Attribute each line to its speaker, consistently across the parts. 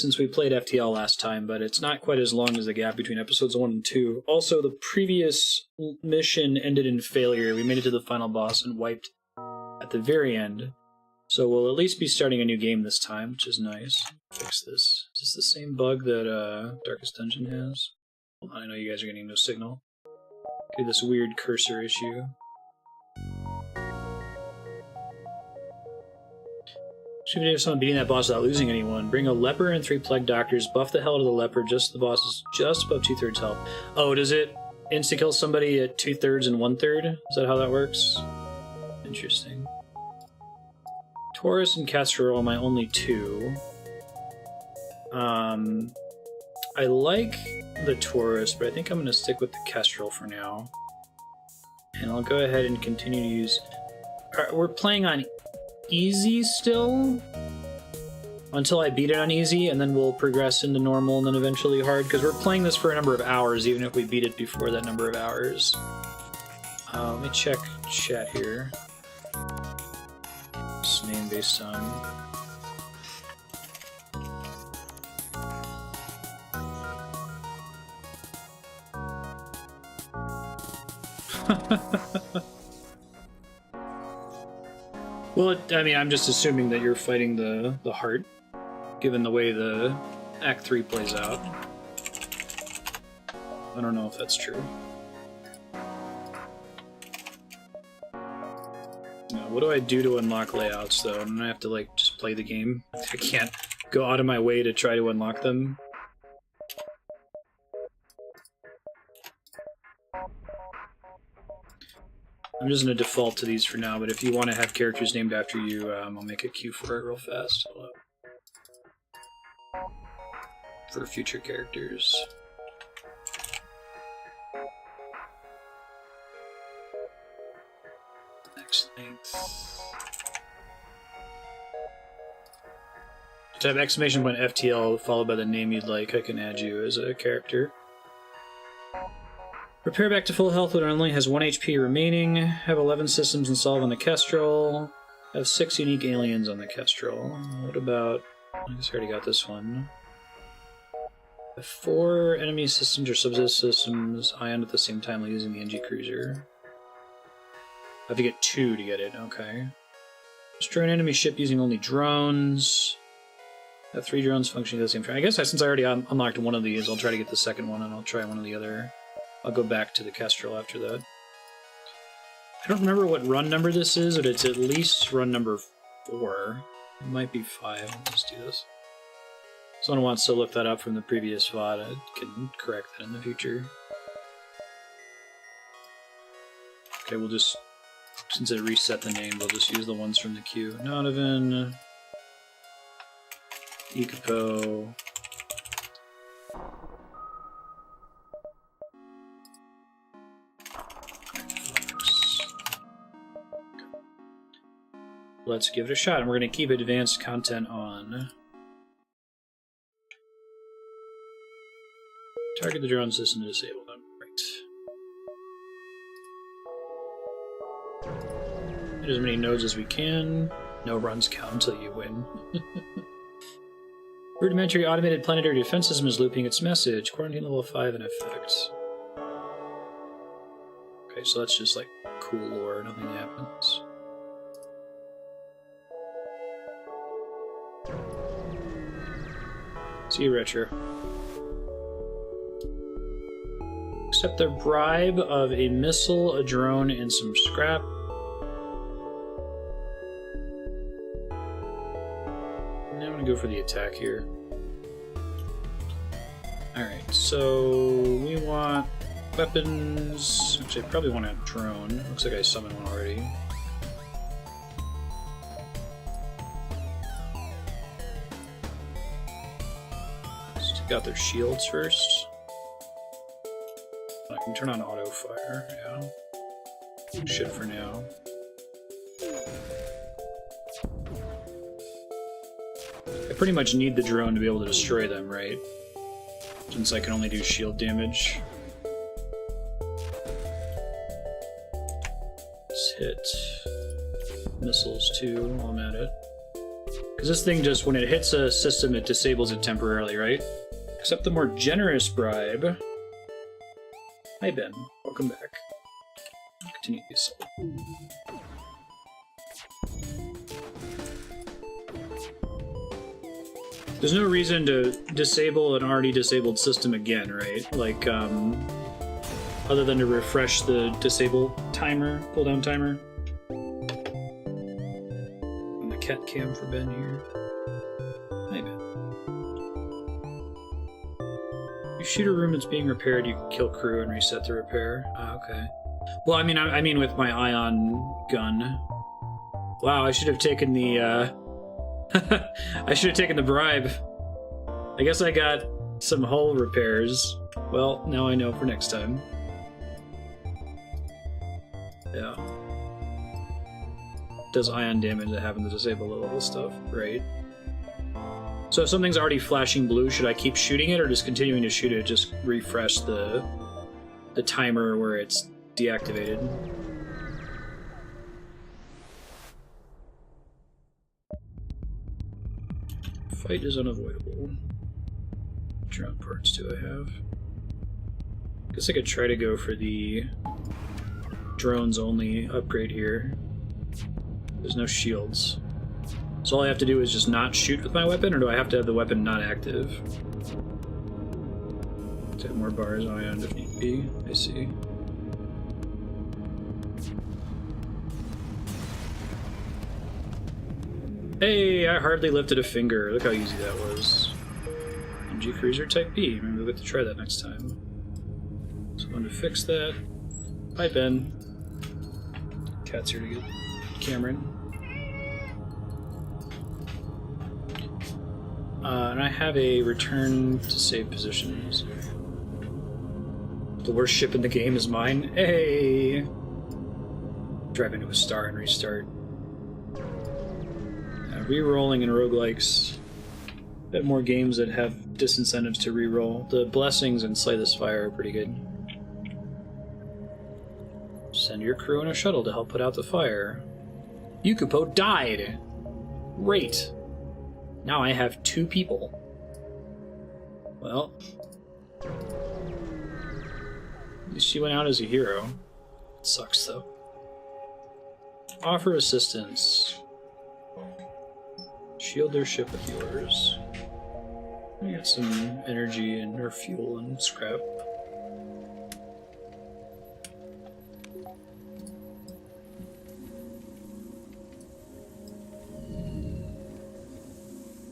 Speaker 1: since we played FTL last time, but it's not quite as long as the gap between episodes 1 and 2. Also, the previous mission ended in failure. We made it to the final boss and wiped at the very end. So we'll at least be starting a new game this time, which is nice. Fix this. Is this the same bug that Darkest Dungeon has? Hold on, I know you guys are getting no signal. Okay, this weird cursor issue. Should we have someone beating that boss without losing anyone? Bring a leper and 3 plague doctors, buff the hell out of the leper, just the boss is just above 2/3 health. Oh, does it insta-kill somebody at 2/3 and 1/3? Is that how that works? Interesting. Taurus and Kestrel are my only 2. I like the Taurus, but I think I'm going to stick with the Kestrel for now. And I'll go ahead and continue to use... We're playing on easy still until I beat it on easy, and then we'll progress into normal and then eventually hard, because we're playing this for a number of hours, even if we beat it before that number of hours. Let me check chat here. This name based on... Well, I mean, I'm just assuming that you're fighting the heart, given the way the Act 3 plays out. I don't know if that's true. Now, what do I do to unlock layouts, though? I'm gonna have to, like, just play the game. I can't go out of my way to try to unlock them. I'm just going to default to these for now, but if you want to have characters named after you, I'll make a queue for it real fast. Hold up. For future characters. Next length. Type exclamation point FTL followed by the name you'd like. I can add you as a character. Repair back to full health when it only has 1 HP remaining. Have 11 systems installed on the Kestrel. Have 6 unique aliens on the Kestrel. What about... I guess I already got this one. Have 4 enemy systems or subsystems ion at the same time using the NG Cruiser. I have to get 2 to get it, okay. Destroy an enemy ship using only drones. Have 3 drones functioning at the same time. I guess since I already unlocked one of these, I'll try to get the second one and I'll try one of the other. I'll go back to the Kestrel after that. I don't remember what run number this is, but it's at least run number 4. It might be 5. Let's do this. If someone wants to look that up from the previous VOD, I can correct that in the future. Okay, we'll just, since it reset the name, we'll just use the ones from the queue. Nodovan, Ikupo, let's give it a shot, and we're going to keep advanced content on. Target the drone system to disable them. Right. Hit as many nodes as we can. No runs count until you win. Rudimentary automated planetary defense system is looping its message. Quarantine level 5 in effect. Okay, so that's just like cool lore. Nothing happens. See you, Retro. Accept the bribe of a missile, a drone, and some scrap. Now I'm gonna go for the attack here. Alright, so we want weapons. Actually, I probably want a drone. Looks like I summoned one already. Got their shields first. I can turn on auto fire, yeah. Shit for now. I pretty much need the drone to be able to destroy them, right? Since I can only do shield damage. Let's hit missiles too while I'm at it. Because this thing just, when it hits a system, it disables it temporarily, right? Accept the more generous bribe. Hi, Ben. Welcome back. Continue the assault. There's no reason to disable an already disabled system again, right? Like, other than to refresh the disable timer, cooldown timer. And the cat cam for Ben here. Hi, Ben. You shoot a room that's being repaired, you can kill crew and reset the repair. Ah, okay. Well, I mean with my ion gun. Wow, I should have taken the, I should have taken the bribe. I guess I got some hull repairs. Well, now I know for next time. Yeah. Does ion damage that happen to disable the level stuff, right? So if something's already flashing blue, should I keep shooting it or just continuing to shoot it, just refresh the timer where it's deactivated? Fight is unavoidable. Drone parts do I have? Guess I could try to go for the drones only upgrade here. There's no shields. So all I have to do is just not shoot with my weapon, or do I have to have the weapon not active? To have more bars ion if need be. I see. Hey, I hardly lifted a finger. Look how easy that was. MG Cruiser Type B. Maybe we'll get to try that next time. So I'm going to fix that. Hi, Ben. Cat's here to get Cameron. And I have a return to save positions. The worst ship in the game is mine. Hey! Drive into a star and restart. Rerolling in roguelikes. A bit more games that have disincentives to reroll. The blessings in Slay This Fire are pretty good. Send your crew in a shuttle to help put out the fire. Yukupo died! Great! Now I have 2 people. Well, at least she went out as a hero. It sucks though. Offer assistance. Shield their ship with yours. I got some energy and or fuel and scrap.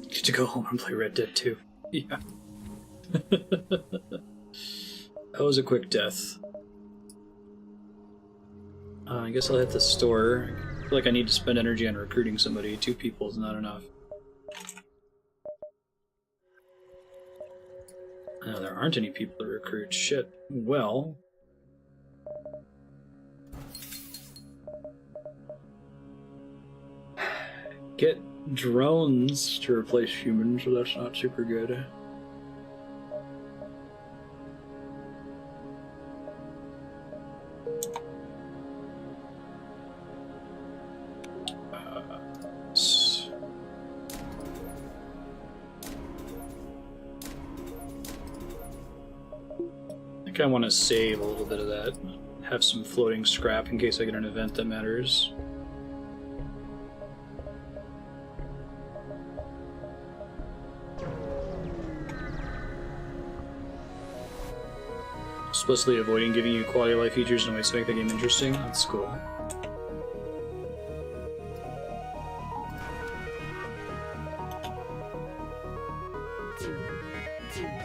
Speaker 1: Get to go home and play Red Dead 2. Yeah. That was a quick death. I guess I'll hit the store. I feel like I need to spend energy on recruiting somebody. 2 people is not enough. Oh, there aren't any people to recruit. Shit. Well... get drones to replace humans, so that's not super good. I want to save a little bit of that. Have some floating scrap in case I get an event that matters. Explicitly avoiding giving you quality of life features in ways to make the game interesting. That's cool.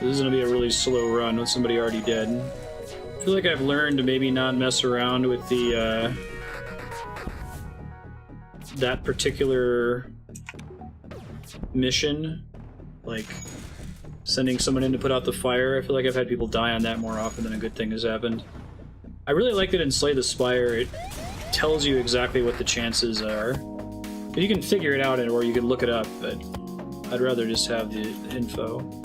Speaker 1: This is going to be a really slow run with somebody already dead. I feel like I've learned to maybe not mess around with the, that particular mission. Like, sending someone in to put out the fire. I feel like I've had people die on that more often than a good thing has happened. I really like that in Slay the Spire, it tells you exactly what the chances are. But you can figure it out or you can look it up, but I'd rather just have the info.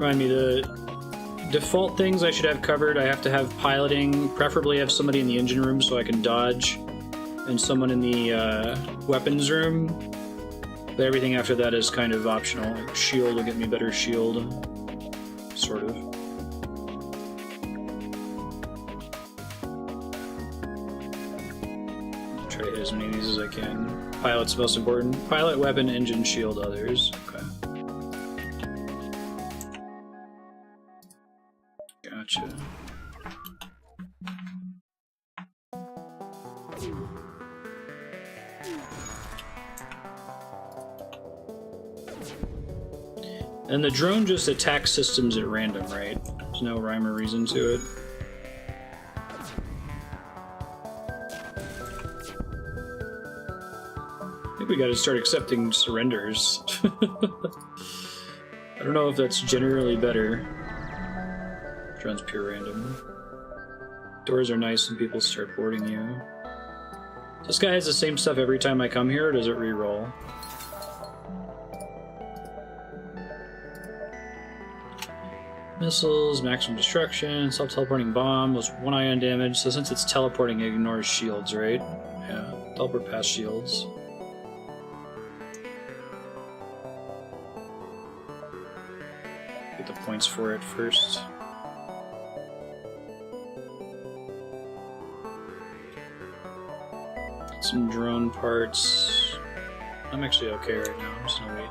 Speaker 1: Remind me, the default things I should have covered. I have to have piloting, preferably have somebody in the engine room so I can dodge, and someone in the weapons room. But everything after that is kind of optional. Like shield will get me better shield, sort of. Try to hit as many of these as I can. Pilot's most important. Pilot, weapon, engine, shield, others. Okay. Gotcha. And the drone just attacks systems at random, right? There's no rhyme or reason to it. I think we gotta start accepting surrenders. I don't know if that's generally better. Drone's pure random. Doors are nice when people start boarding you. This guy has the same stuff every time I come here, or does it re-roll? Missiles, maximum destruction, self-teleporting bomb, was 1 ion damage, so since it's teleporting, it ignores shields, right? Yeah, teleport past shields. Get the points for it first. Get some drone parts. I'm actually okay right now, I'm just gonna wait.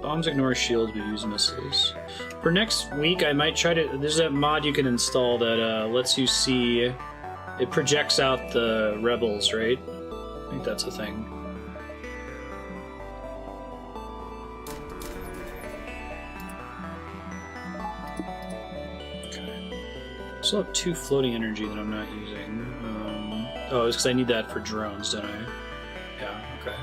Speaker 1: Bombs ignore shields but use missiles. For next week, I might try to... There's that mod you can install that lets you see... It projects out the rebels, right? I think that's a thing. Okay. I still have 2 floating energy that I'm not using. Oh, it's because I need that for drones, don't I? Yeah, okay.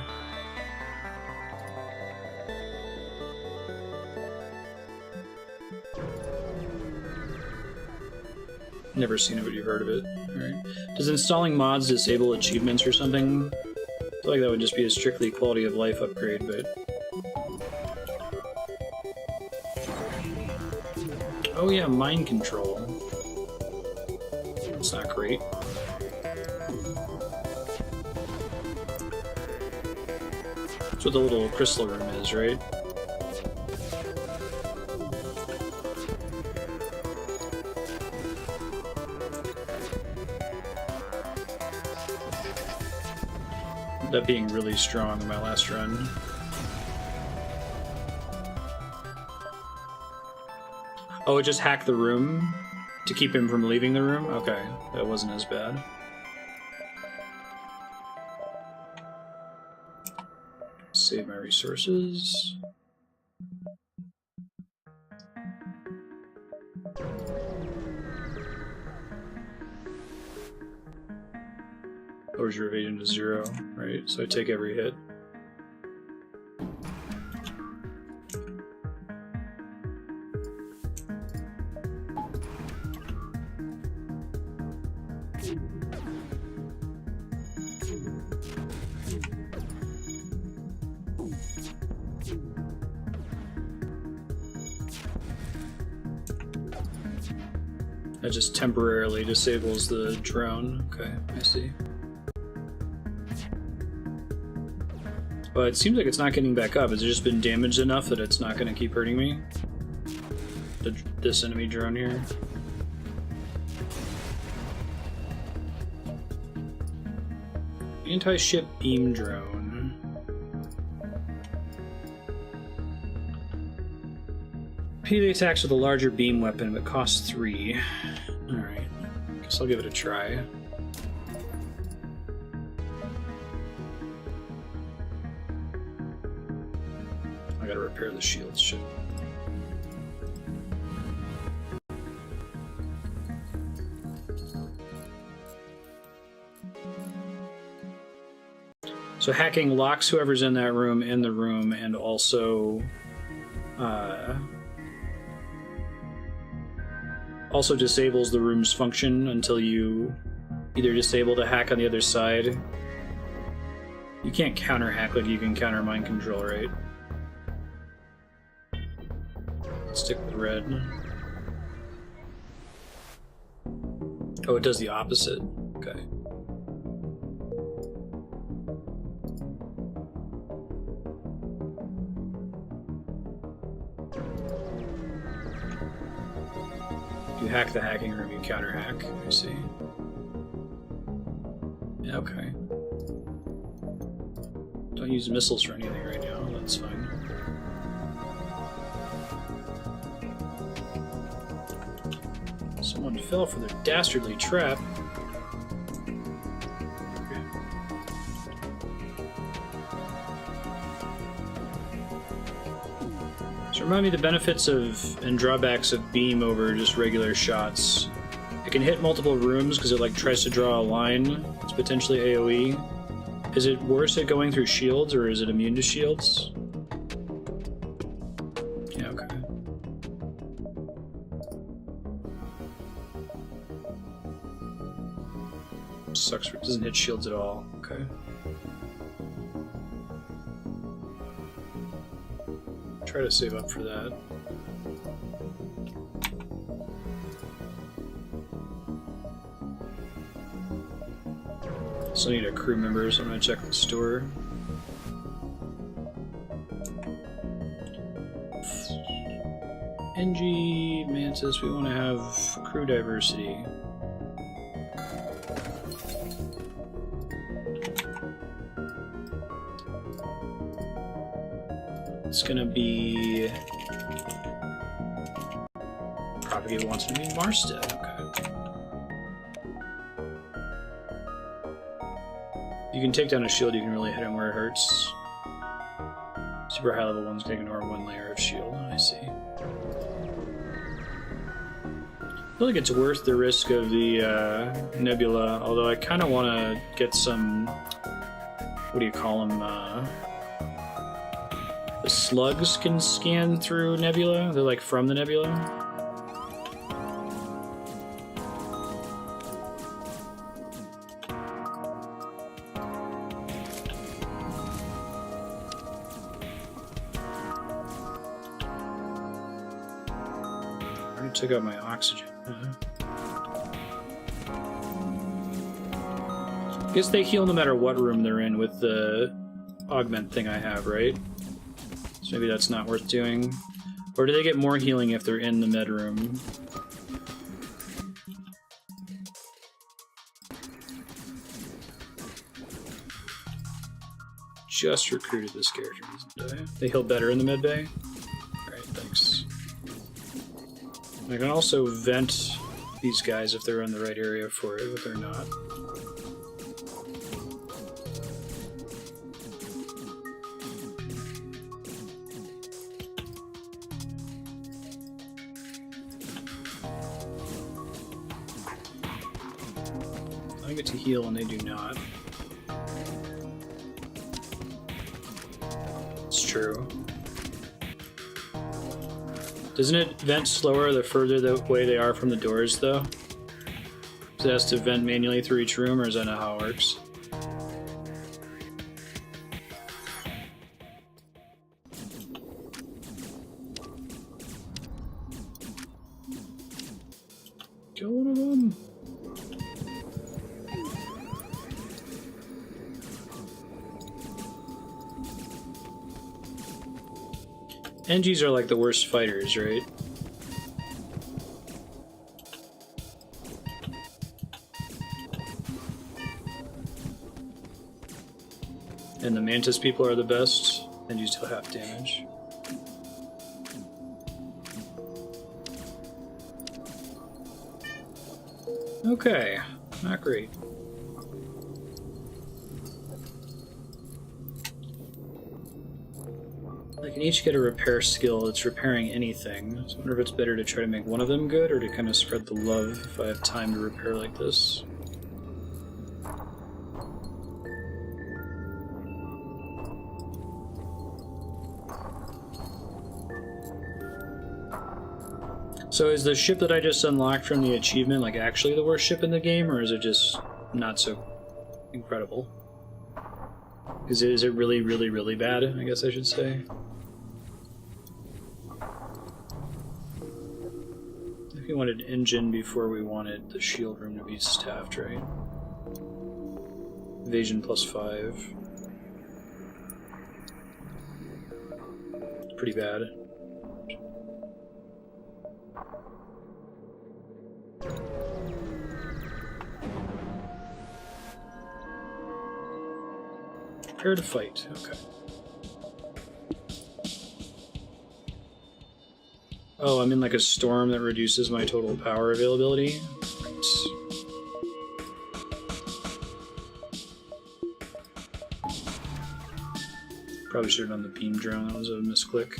Speaker 1: Never seen it, but you've heard of it. Alright. Does installing mods disable achievements or something? I feel like that would just be a strictly quality of life upgrade, but... Oh yeah, mind control. That's not great. That's what the little crystal room is, right? That being really strong in my last run. Oh, it just hacked the room to keep him from leaving the room? Okay, that wasn't as bad. Save my resources. Lowers your evasion to 0, right? So I take every hit. That just temporarily disables the drone. Okay, I see. But it seems like it's not getting back up. Has it just been damaged enough that it's not going to keep hurting me? This enemy drone here. Anti-ship beam drone. Repeat attacks with a larger beam weapon, but costs 3. Alright. Guess I'll give it a try. I gotta repair the shields, shit. So hacking locks whoever's in that room in the room, and also disables the room's function until you either disable the hack on the other side. You can't counter hack like you can counter mind control, right? Stick with red. Oh, it does the opposite. Okay. You hack the hacking room, you counter hack. I see. Yeah, okay. Don't use missiles or anything right now, that's fine. Someone fell for their dastardly trap. Okay. So remind me the benefits of and drawbacks of beam over just regular shots. It can hit multiple rooms because it like tries to draw a line. It's potentially AoE. Is it worse at going through shields or is it immune to shields? Yeah, okay. Sucks for it doesn't hit shields at all. Okay. Try to save up for that. Still need a crew member, so I'm gonna check the store. NG, Mantis, we want to have crew diversity. It's gonna be... Propagate wants to be Marstead, okay. You can take down a shield, you can really hit him where it hurts. Super high level ones can ignore one layer of shield, I see. I feel like it's worth the risk of the Nebula, although I kind of want to get some... What do you call them? The slugs can scan through Nebula? They're like from the Nebula? Took out my oxygen. I guess they heal no matter what room they're in with the augment thing I have, right? So maybe that's not worth doing. Or do they get more healing if they're in the med room? Just recruited this character. They heal better in the med bay? Alright, thanks. I can also vent these guys if they're in the right area for it, but they're not. I get to heal and they do not. It's true. Doesn't it vent slower the further away they are from the doors, though? So it has to vent manually through each room, or is that not how it works? Kill one of them! NGs are like the worst fighters, right? And the Mantis people are the best, and you still have damage. Okay, not great. They can each get a repair skill that's repairing anything. So I wonder if it's better to try to make one of them good, or to kind of spread the love if I have time to repair like this. So is the ship that I just unlocked from the achievement like actually the worst ship in the game, or is it just not so incredible? Is it really, really, really bad, I guess I should say? We wanted engine before we wanted the shield room to be staffed, right? Evasion +5. Pretty bad. Prepare to fight. Okay. Oh, I'm in like a storm that reduces my total power availability. Right. Probably should have done the beam drone. That was a misclick.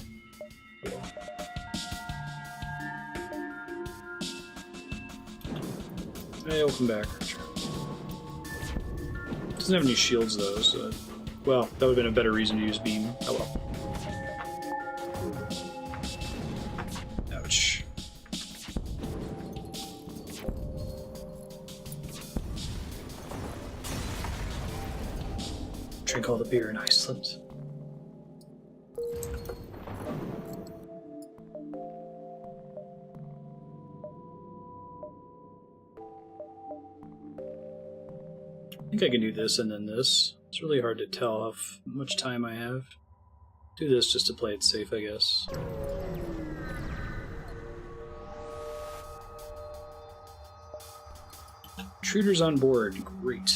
Speaker 1: Hey, welcome back. Doesn't have any shields though, so well, that would have been a better reason to use beam. Oh well. Ouch. Drink all the beer in Iceland. I think I can do this and then this. It's really hard to tell how much time I have. Do this just to play it safe, I guess. Intruders on board. Great.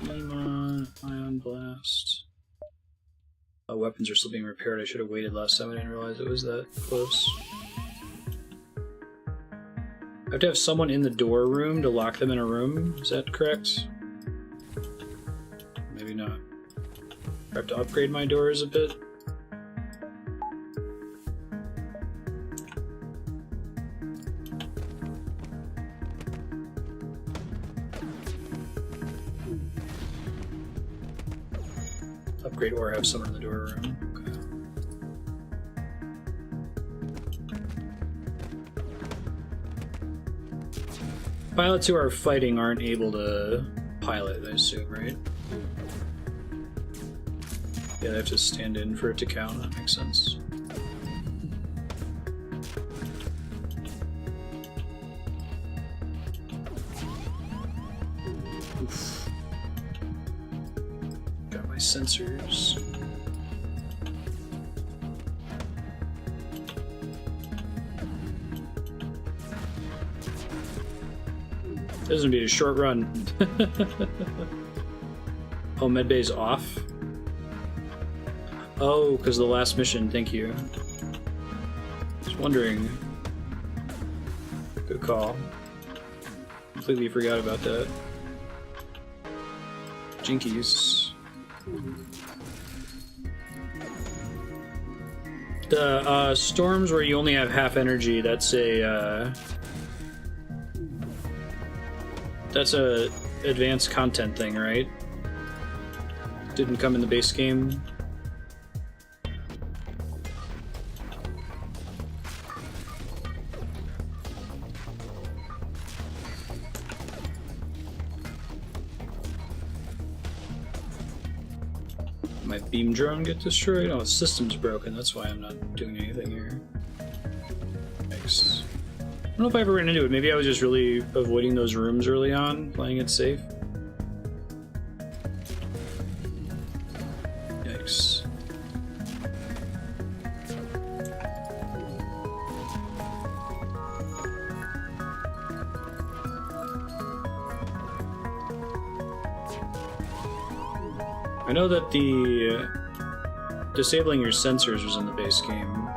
Speaker 1: Beam on, ion blast. Oh, weapons are still being repaired. I should have waited last time. I didn't realize it was that close. I have to have someone in the door room to lock them in a room. Is that correct? Maybe not. I have to upgrade my doors a bit. Upgrade or have someone in the door room. Okay. Pilots who are fighting aren't able to pilot, I assume, right? Yeah, they have to stand in for it to count. That makes sense. Oof. Got my sensors. This is gonna be a short run. Oh, medbay's off? Oh, because the last mission, thank you. Just wondering. Good call. Completely forgot about that. Jinkies. The storms where you only have half energy, that's a advanced content thing, right? Didn't come in the base game. My beam drone get destroyed? Oh, the system's broken, that's why I'm not doing anything here. Yikes. I don't know if I ever ran into it. Maybe I was just really avoiding those rooms early on, playing it safe. Yikes. I know that the disabling your sensors was in the base game.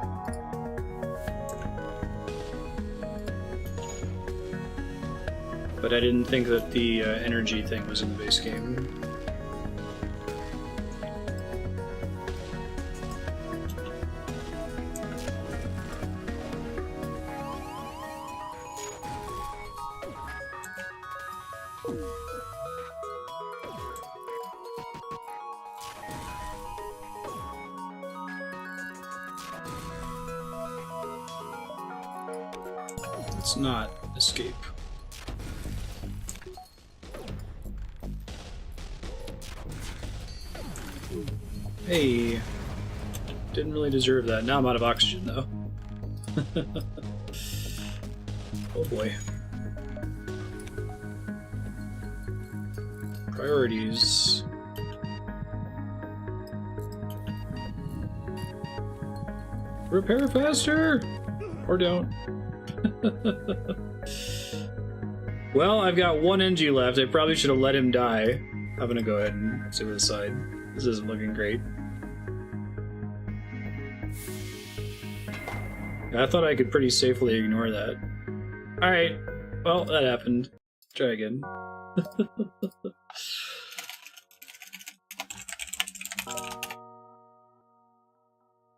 Speaker 1: But I didn't think that the energy thing was in the base game. Let's not escape. Hey, didn't really deserve that. Now I'm out of oxygen, though. Oh boy. Priorities. Repair faster! Or don't. Well, I've got one NG left. I probably should have let him die. I'm gonna go ahead and suicide. This isn't looking great. I thought I could pretty safely ignore that. Alright. Well, that happened. Try again. I'll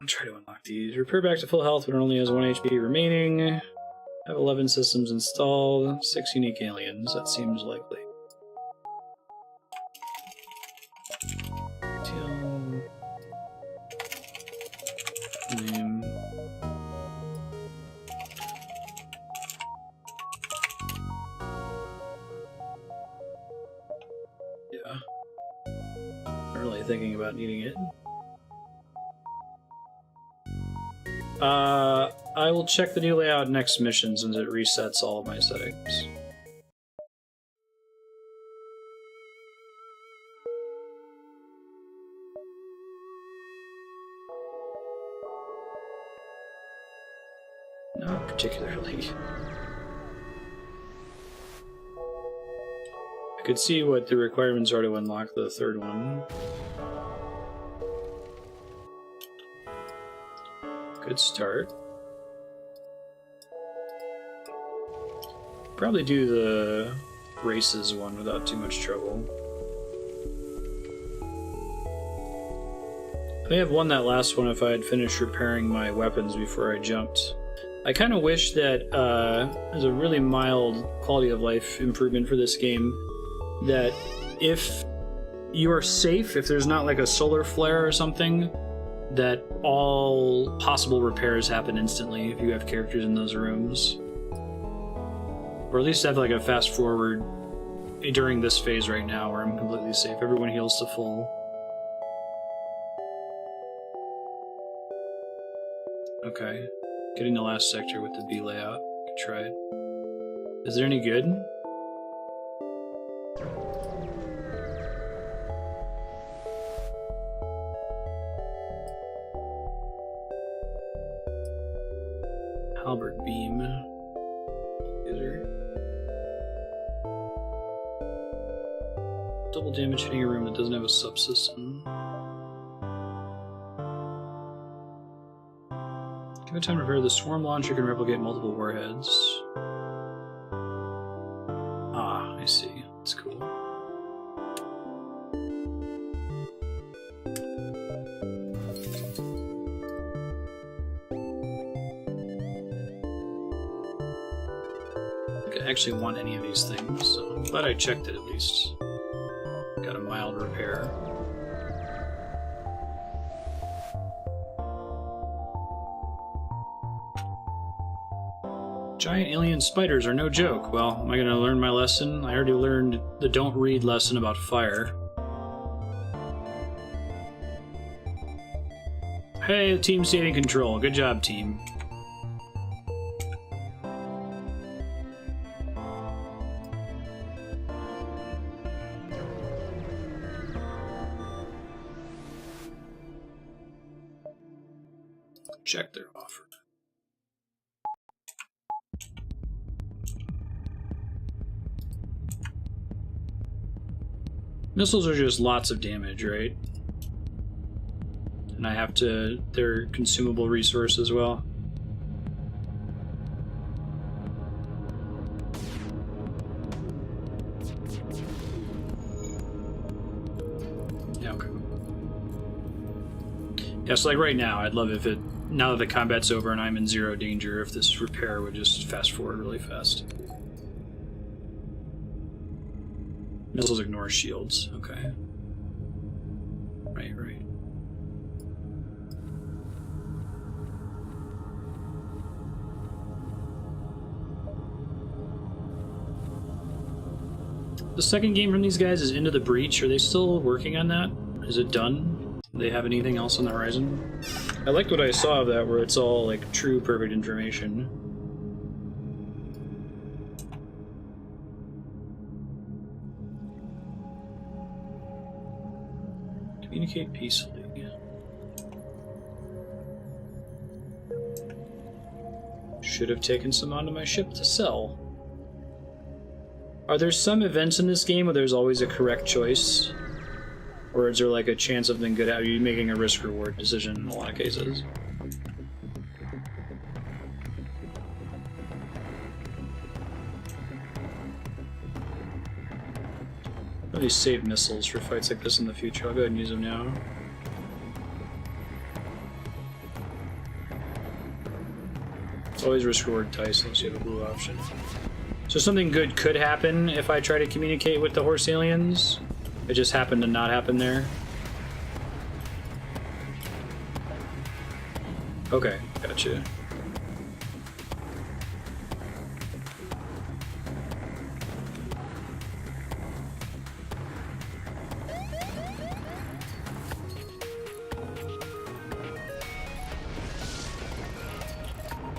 Speaker 1: try to unlock these. Repair back to full health when it only has 1 HP remaining. Have 11 systems installed. 6 unique aliens. That seems likely. FTL. Name. Yeah. Not really thinking about needing it. I will check the new layout next mission since it resets all of my settings. Not particularly. I could see what the requirements are to unlock the third one. Good start. Probably do the races one without too much trouble. I may have won that last one if I had finished repairing my weapons before I jumped. I kind of wish that there's a really mild quality of life improvement for this game, that if you are safe, if there's not like a solar flare or something, that all possible repairs happen instantly if you have characters in those rooms. Or at least have like a fast forward during this phase right now where I'm completely safe. Everyone heals to full. Okay. Getting the last sector with the B layout. Could try it. Is it any good? Halberd beam. Laser. Double damage hitting a room that doesn't have a subsystem. Give it time to repair. The swarm launcher can replicate multiple warheads. Ah, I see. That's cool. I actually want any of these things, so I'm glad I checked it at least. Got a mild repair. Giant alien spiders are no joke. Well, am I going to learn my lesson? I already learned the don't read lesson about fire. Hey, team stayed in control. Good job, team. Check their offer. Missiles are just lots of damage, right? And I have to... they're consumable resource as well. Yeah, okay. Yeah, so like right now, I'd love if it... now that the combat's over and I'm in zero danger, if this repair would just fast forward really fast. Missiles ignore shields. Okay. Right. The second game from these guys is Into the Breach. Are they still working on that? Is it done? Do they have anything else on the horizon? I liked what I saw of that, where it's all like true, perfect information. Communicate peacefully. Should have taken some onto my ship to sell. Are there some events in this game where there's always a correct choice? Or is there like a chance of something good? Are you making a risk-reward decision in a lot of cases? I'll just save missiles for fights like this in the future. I'll go ahead and use them now. It's always risk-reward dice unless you have a blue option. So something good could happen if I try to communicate with the horse aliens. It just happened to not happen there. Okay, gotcha.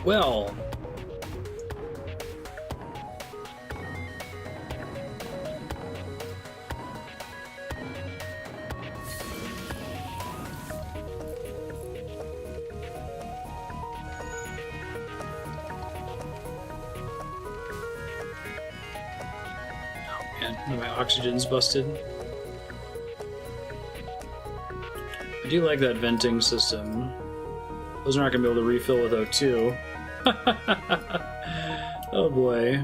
Speaker 1: Well, my oxygen's busted. I do like that venting system. Those are not going to be able to refill with O2. Oh boy.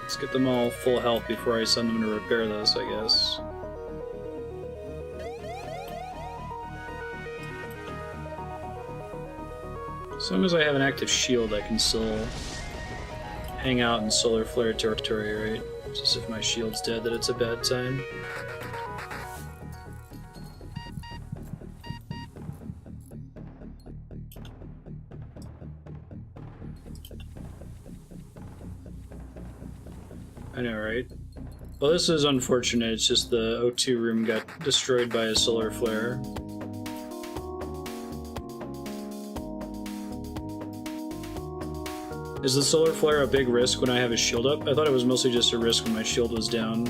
Speaker 1: Let's get them all full health before I send them to repair this, I guess. As long as I have an active shield, I can still hang out in solar flare territory, right? It's just if my shield's dead that it's a bad time. I know, right? Well, this is unfortunate. It's just the O2 room got destroyed by a solar flare. Is the solar flare a big risk when I have a shield up? I thought it was mostly just a risk when my shield was down.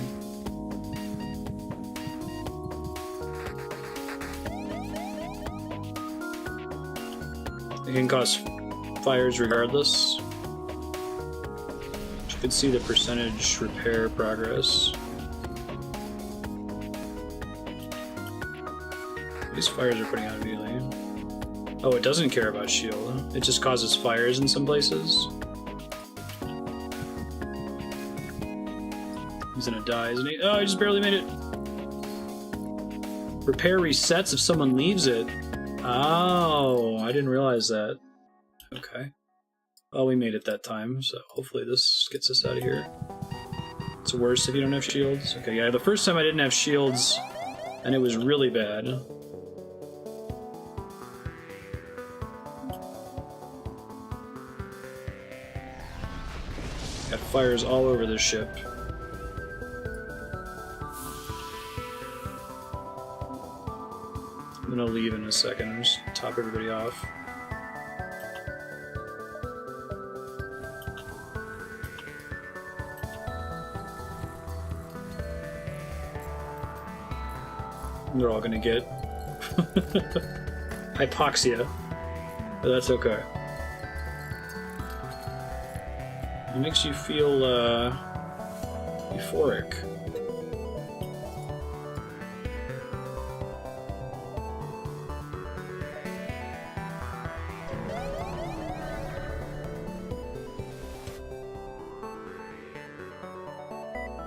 Speaker 1: It can cause fires regardless. You can see the percentage repair progress. These fires are putting out immediately. Oh, it doesn't care about shield. It just causes fires in some places. He's gonna die, isn't he? Oh, he just barely made it. Repair resets if someone leaves it. Oh, I didn't realize that. Okay. Well, we made it that time, so hopefully this gets us out of here. It's worse if you don't have shields. Okay, yeah, the first time I didn't have shields, and it was really bad. Got fires all over this ship. I'm gonna leave in a second and just top everybody off. They're all gonna get hypoxia, but that's okay. It makes you feel euphoric.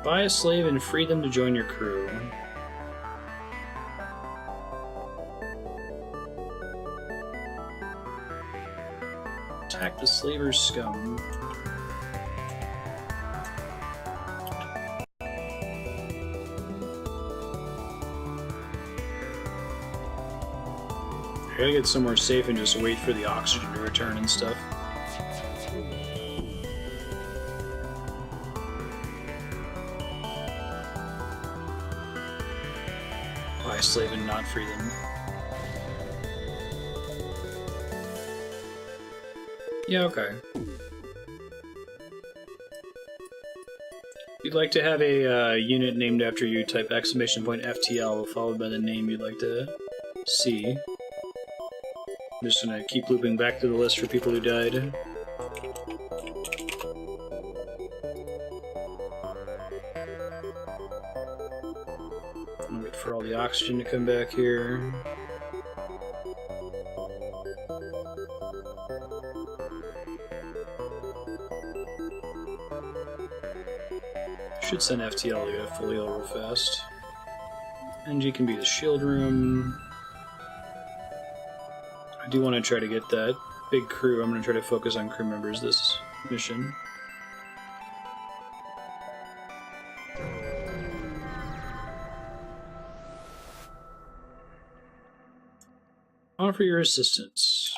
Speaker 1: Buy a slave and free them to join your crew. Attack the slaver's scum. I gotta get somewhere safe and just wait for the oxygen to return and stuff. my slave and not free them. Yeah, okay. If you'd like to have a unit named after you, type !FTL followed by the name you'd like to see. I'm just gonna keep looping back to the list for people who died. I'll wait for all the oxygen to come back here. Should send FTL to get full heal real fast. NG can be the shield room. I do want to try to get that big crew. I'm going to try to focus on crew members this mission. Offer your assistance.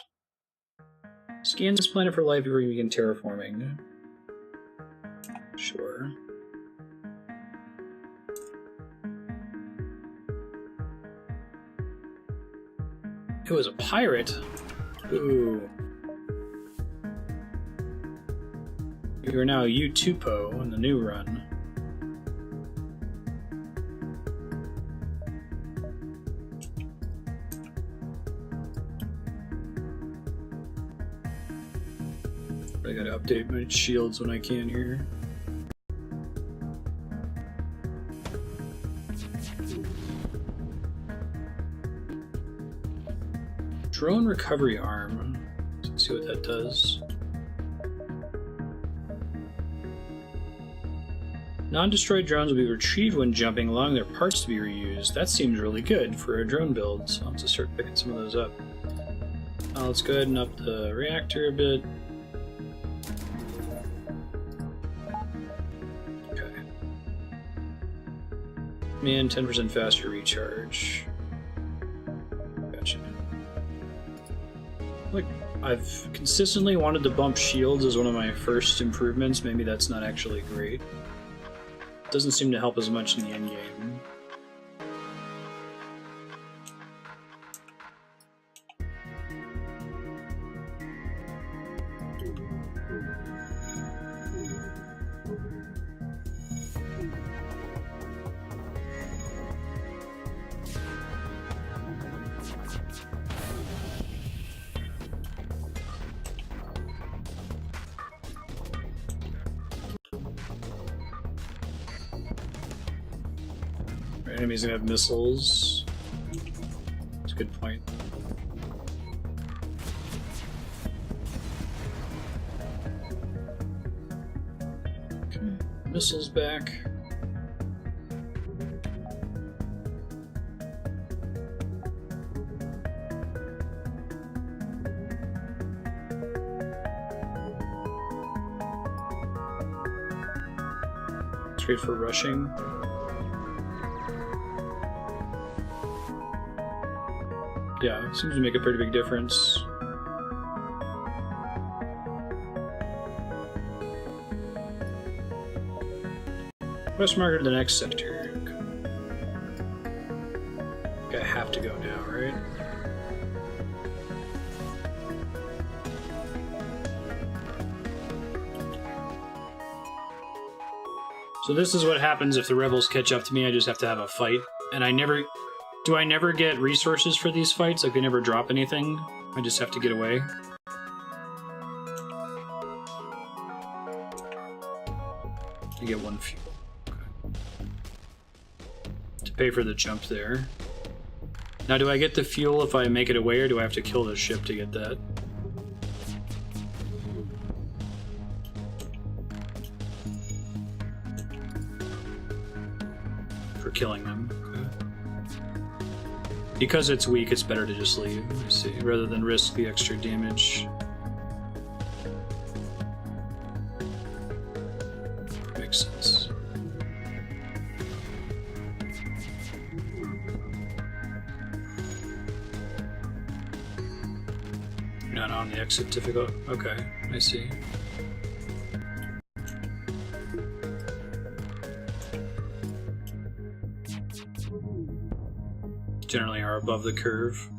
Speaker 1: Scan this planet for life before you begin terraforming. Sure. It was a pirate? Ooh. You are now U2Po in the new run. I gotta update my shields when I can here. Drone recovery arm. Let's see what that does. Non-destroyed drones will be retrieved when jumping, allowing their parts to be reused. That seems really good for a drone build, so I'll have to start picking some of those up. Let's go ahead and up the reactor a bit. Okay. Man, 10% faster recharge. Gotcha. Like, I've consistently wanted to bump shields as one of my first improvements. Maybe that's not actually great. Doesn't seem to help as much in the endgame. Enemies gonna have missiles. That's a good point. Okay, missiles back. Let's wait for rushing. Yeah, it seems to make a pretty big difference. Quest marker to the next sector. I have to go now, right? So this is what happens if the rebels catch up to me. I just have to have a fight, and I never... Do I never get resources for these fights? Like, they never drop anything? I just have to get away? You get 1 fuel. Okay. To pay for the jump there. Now, do I get the fuel if I make it away, or do I have to kill the ship to get that? For killing them. Because it's weak, it's better to just leave, I see, rather than risk the extra damage. Makes sense. You're not on the exit difficult. Okay, I see. generally are above the curve.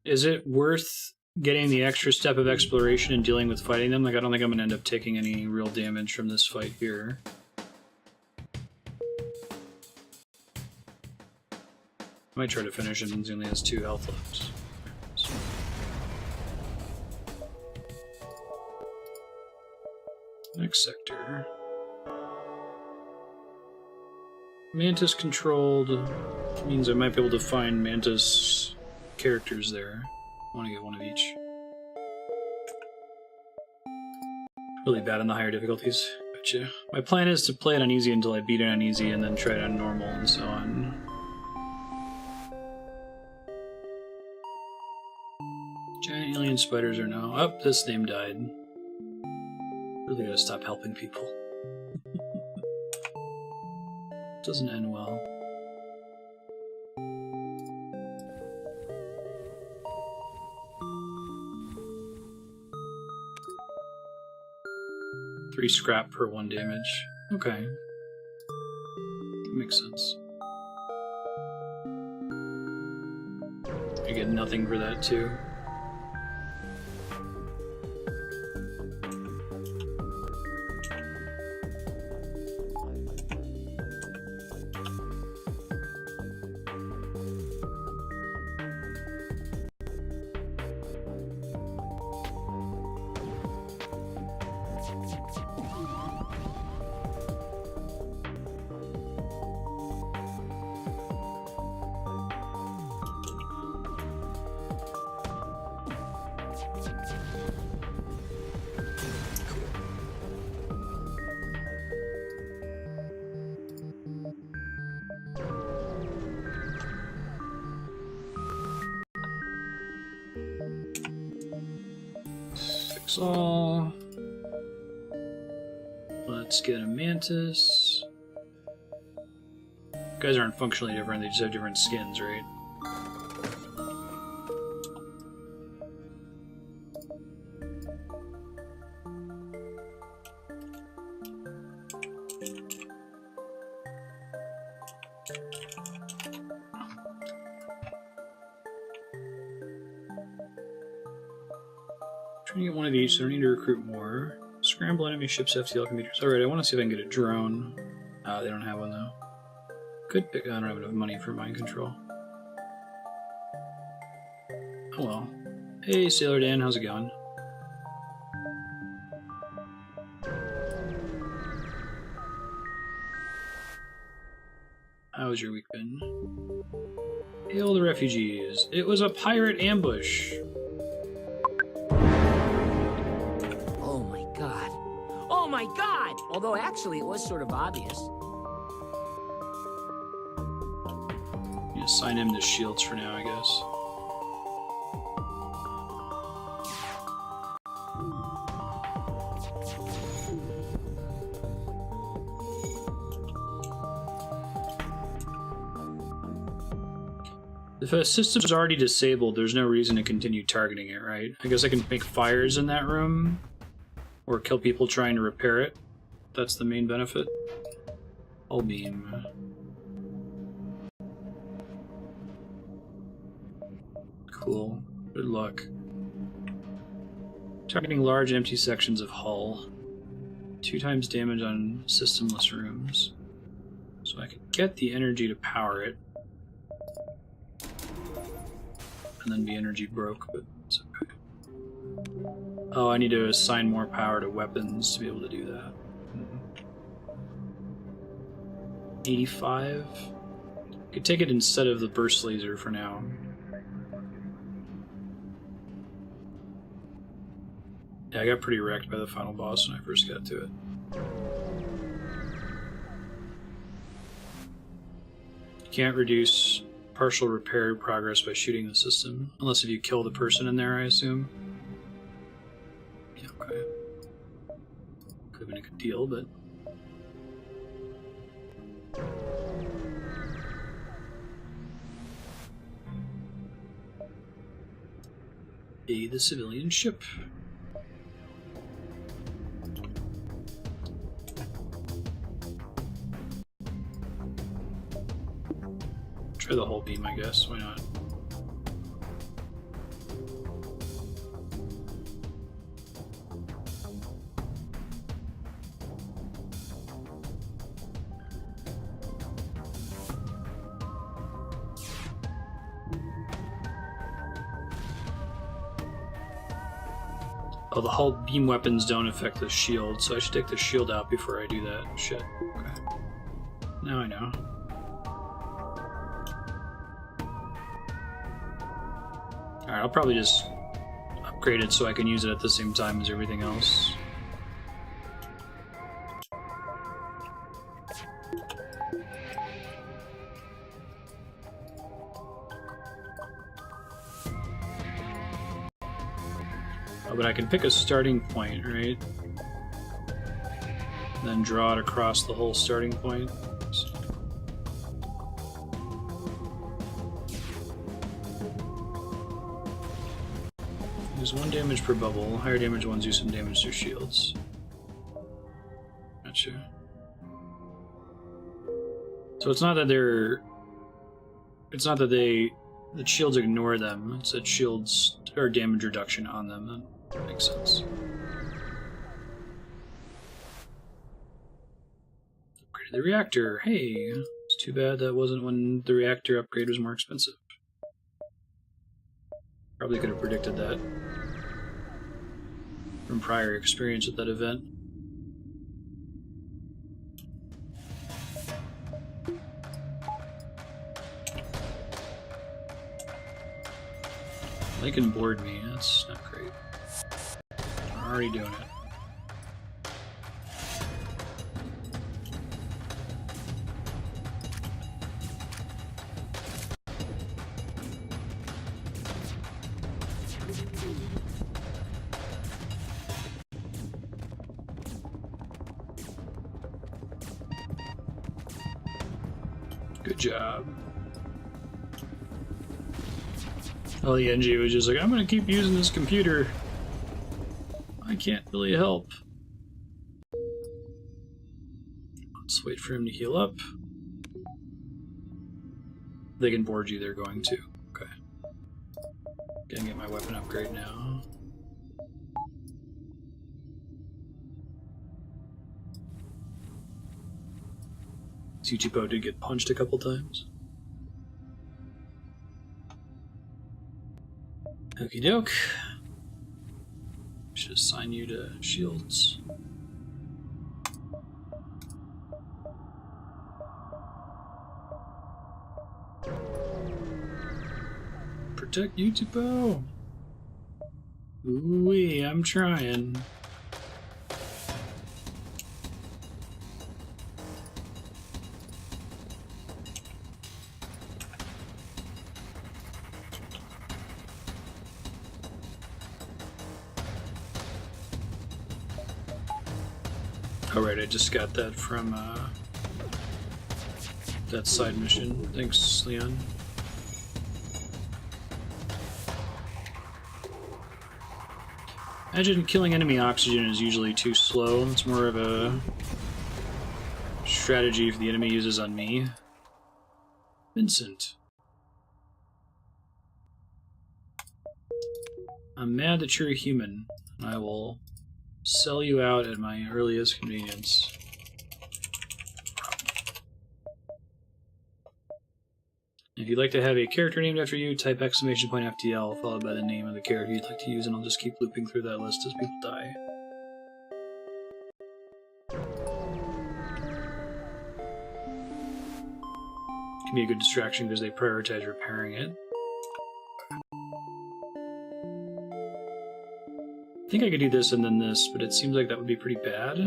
Speaker 1: Is it worth getting the extra step of exploration and dealing with fighting them? Like, I don't think I'm going to end up taking any real damage from this fight here. I might try to finish him since he only has 2 health left. Next sector. Mantis controlled means I might be able to find Mantis characters there. I want to get one of each. Really bad on the higher difficulties. Gotcha. My plan is to play it on easy until I beat it on easy and then try it on normal and so on. Giant alien spiders are now up. This name died. Really gotta stop helping people. Doesn't end well. Three scrap per 1 damage. Okay. Makes sense. You get nothing for that too. All. Let's get a Mantis. Guys aren't functionally different, they just have different skins, right? Trying to get one of each, so I need to recruit more. Scramble enemy ships, FTL computers. Alright, I want to see if I can get a drone. They don't have one though. Could pick. I don't have enough money for mind control. Oh well. Hey, Sailor Dan, how's it going? How's your week been? Hail the refugees. It was a pirate ambush.
Speaker 2: Oh my god! Although actually it was sort of obvious.
Speaker 1: You assign him to shields for now, I guess. If a system's already disabled, there's no reason to continue targeting it, right? I guess I can make fires in that room. Or kill people trying to repair it. That's the main benefit. Hull beam. Cool. Good luck. Targeting large empty sections of hull. 2 times damage on systemless rooms. So I can get the energy to power it. And then be energy broke, but it's okay. Oh, I need to assign more power to weapons to be able to do that. 85? I could take it instead of the burst laser for now. Yeah, I got pretty wrecked by the final boss when I first got to it. You can't reduce partial repair progress by shooting the system, unless if you kill the person in there, I assume. Okay. Could have been a good deal, but... Aid the civilian ship. Try the whole beam, I guess. Why not? Oh, the hull beam weapons don't affect the shield, so I should take the shield out before I do that. Shit. Okay. Now I know. Alright, I'll probably just upgrade it so I can use it at the same time as everything else. Oh, but I can pick a starting point, right? Then draw it across the whole starting point. Use 1 damage per bubble. Higher damage ones do some damage to shields. Gotcha. So it's not that they're... It's not that the shields ignore them. It's that shields are damage reduction on them. That makes sense. Upgraded the reactor. Hey! It's too bad that wasn't when the reactor upgrade was more expensive. Probably could have predicted that from prior experience with that event. They can board me, that's not great. I'm already doing it. Good job. Oh, the NG was just like, I'm gonna keep using this computer. I can't really help. Let's wait for him to heal up. They can board you, they're going to. Okay. Gonna get my weapon upgrade now. Tsuchipo did get punched a couple times. Okie doke. Should assign you to shields. Protect Tsuchipo! Ooh-wee, I'm trying. Alright, I just got that from that side mission. Thanks, Leon. Imagine killing enemy oxygen is usually too slow. It's more of a strategy if the enemy uses on me. Vincent. I'm mad that you're a human. I will sell you out at my earliest convenience. If you'd like to have a character named after you, type !FTL followed by the name of the character you'd like to use, and I'll just keep looping through that list as people die. Can be a good distraction because they prioritize repairing it. I think I could do this and then this, but it seems like that would be pretty bad.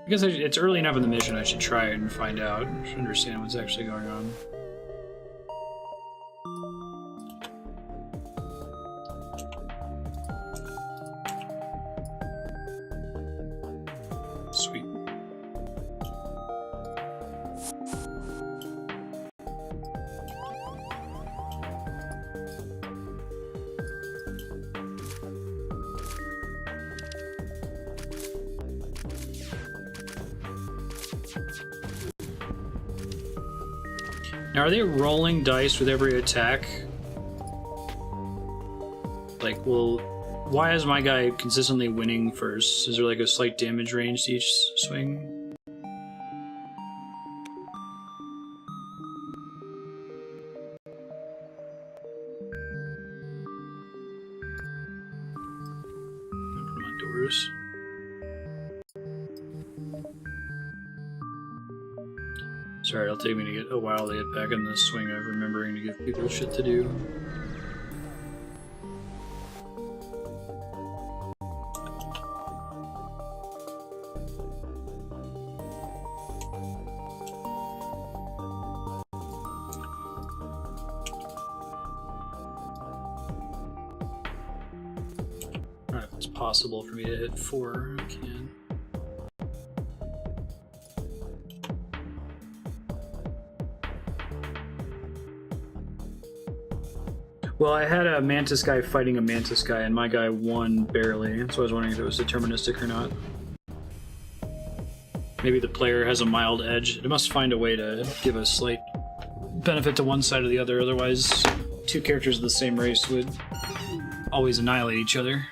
Speaker 1: I guess it's early enough in the mission, I should try it and find out. I should understand what's actually going on. Sweet. Now, are they rolling dice with every attack? Like, well, why is my guy consistently winning first? Is there like a slight damage range to each swing? Put them outdoors. Sorry, it'll take me to get a while to get back in the swing of remembering to give people shit to do. Alright, if it's possible for me to hit 4, I can. Well, I had a Mantis guy fighting a Mantis guy, and my guy won barely, so I was wondering if it was deterministic or not. Maybe the player has a mild edge. It must find a way to give a slight benefit to one side or the other, otherwise two characters of the same race would always annihilate each other.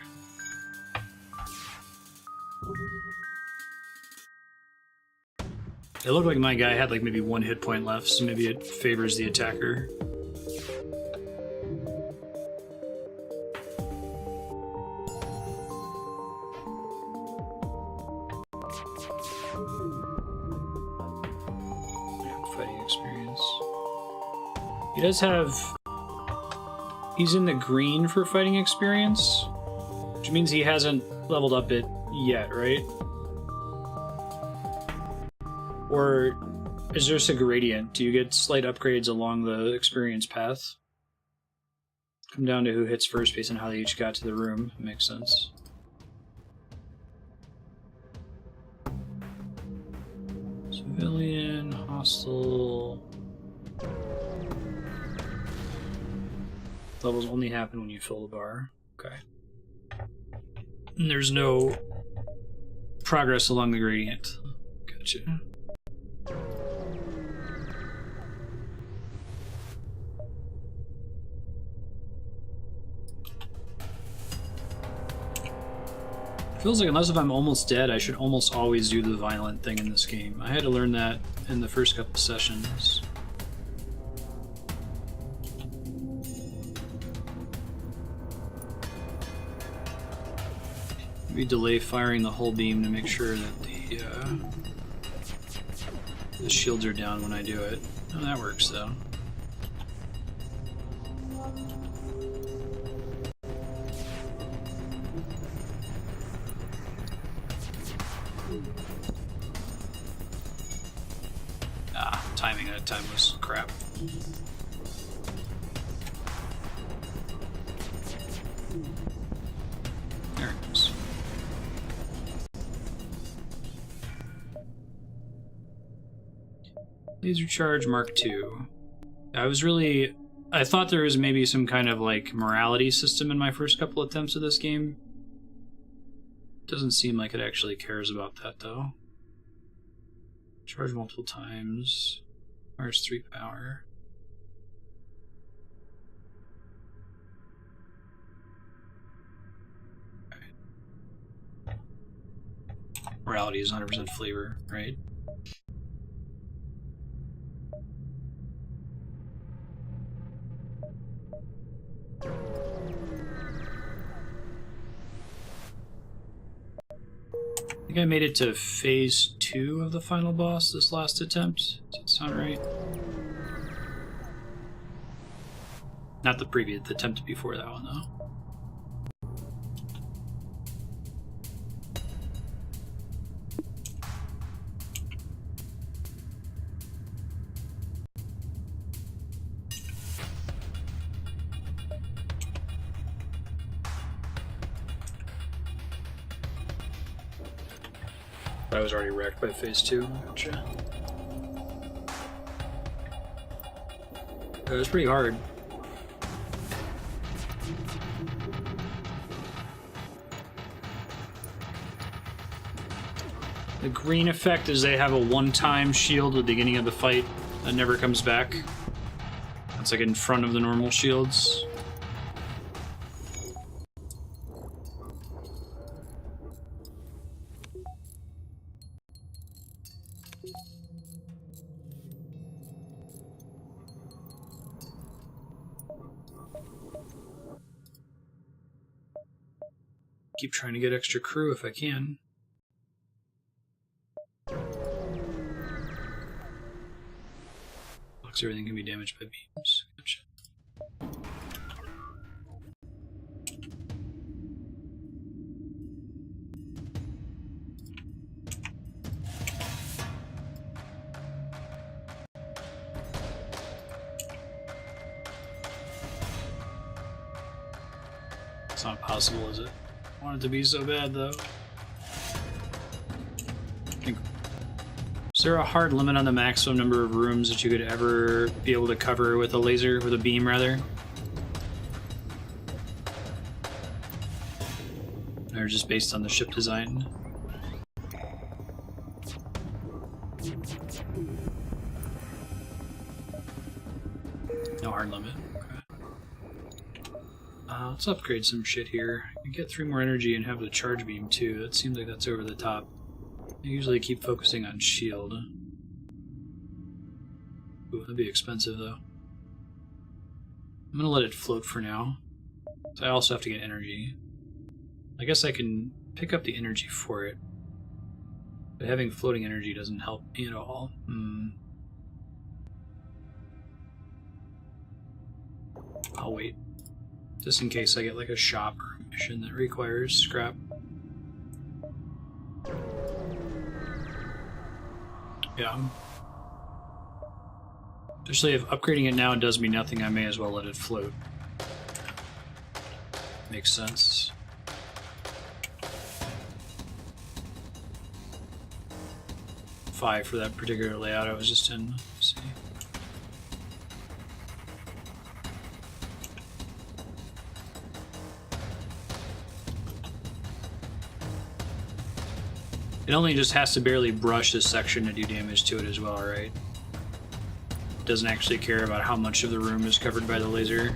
Speaker 1: It looked like my guy had like maybe 1 hit point left, so maybe it favors the attacker. He does have... He's in the green for fighting experience, which means he hasn't leveled up it yet, right? Or is there a gradient? Do you get slight upgrades along the experience path? Come down to who hits first based on how they each got to the room. Makes sense. Civilian, hostile... Levels only happen when you fill the bar. Okay. And there's no progress along the gradient. Gotcha. Feels like unless if I'm almost dead, I should almost always do the violent thing in this game. I had to learn that in the first couple sessions. Maybe delay firing the whole beam to make sure that the shields are down when I do it. Oh, that works though. Timing that time was crap. There it goes. Laser charge Mark II. I thought there was maybe some kind of like morality system in my first couple attempts of this game. Doesn't seem like it actually cares about that though. Charge multiple times. Requires 3 power. Okay. Morality is 100% flavor, right? I think I made it to phase 2 of the final boss this last attempt. Does that sound right? Not the previous, the attempt before that one, though. I was already wrecked by phase 2. Gotcha. It was pretty hard. The green effect is they have a one-time shield at the beginning of the fight that never comes back. It's like in front of the normal shields. Keep trying to get extra crew if I can. Looks everything can be damaged by beams. Gotcha. It's not possible, is it? I want it to be so bad, though. Is there a hard limit on the maximum number of rooms that you could ever be able to cover with a laser, with a beam, rather? Or just based on the ship design? No hard limit. Okay. Let's upgrade some shit here. I can get 3 more energy and have the charge beam too. That seems like that's over the top. I usually keep focusing on shield. Ooh, that'd be expensive though. I'm gonna let it float for now. So I also have to get energy. I guess I can pick up the energy for it. But having floating energy doesn't help me at all. I'll wait. Just in case I get like a shop or a mission that requires scrap. Yeah. Especially if upgrading it now does me nothing, I may as well let it float. Makes sense. $5 for that particular layout I was just in. Let's see. It only just has to barely brush this section to do damage to it as well, right? It doesn't actually care about how much of the room is covered by the laser.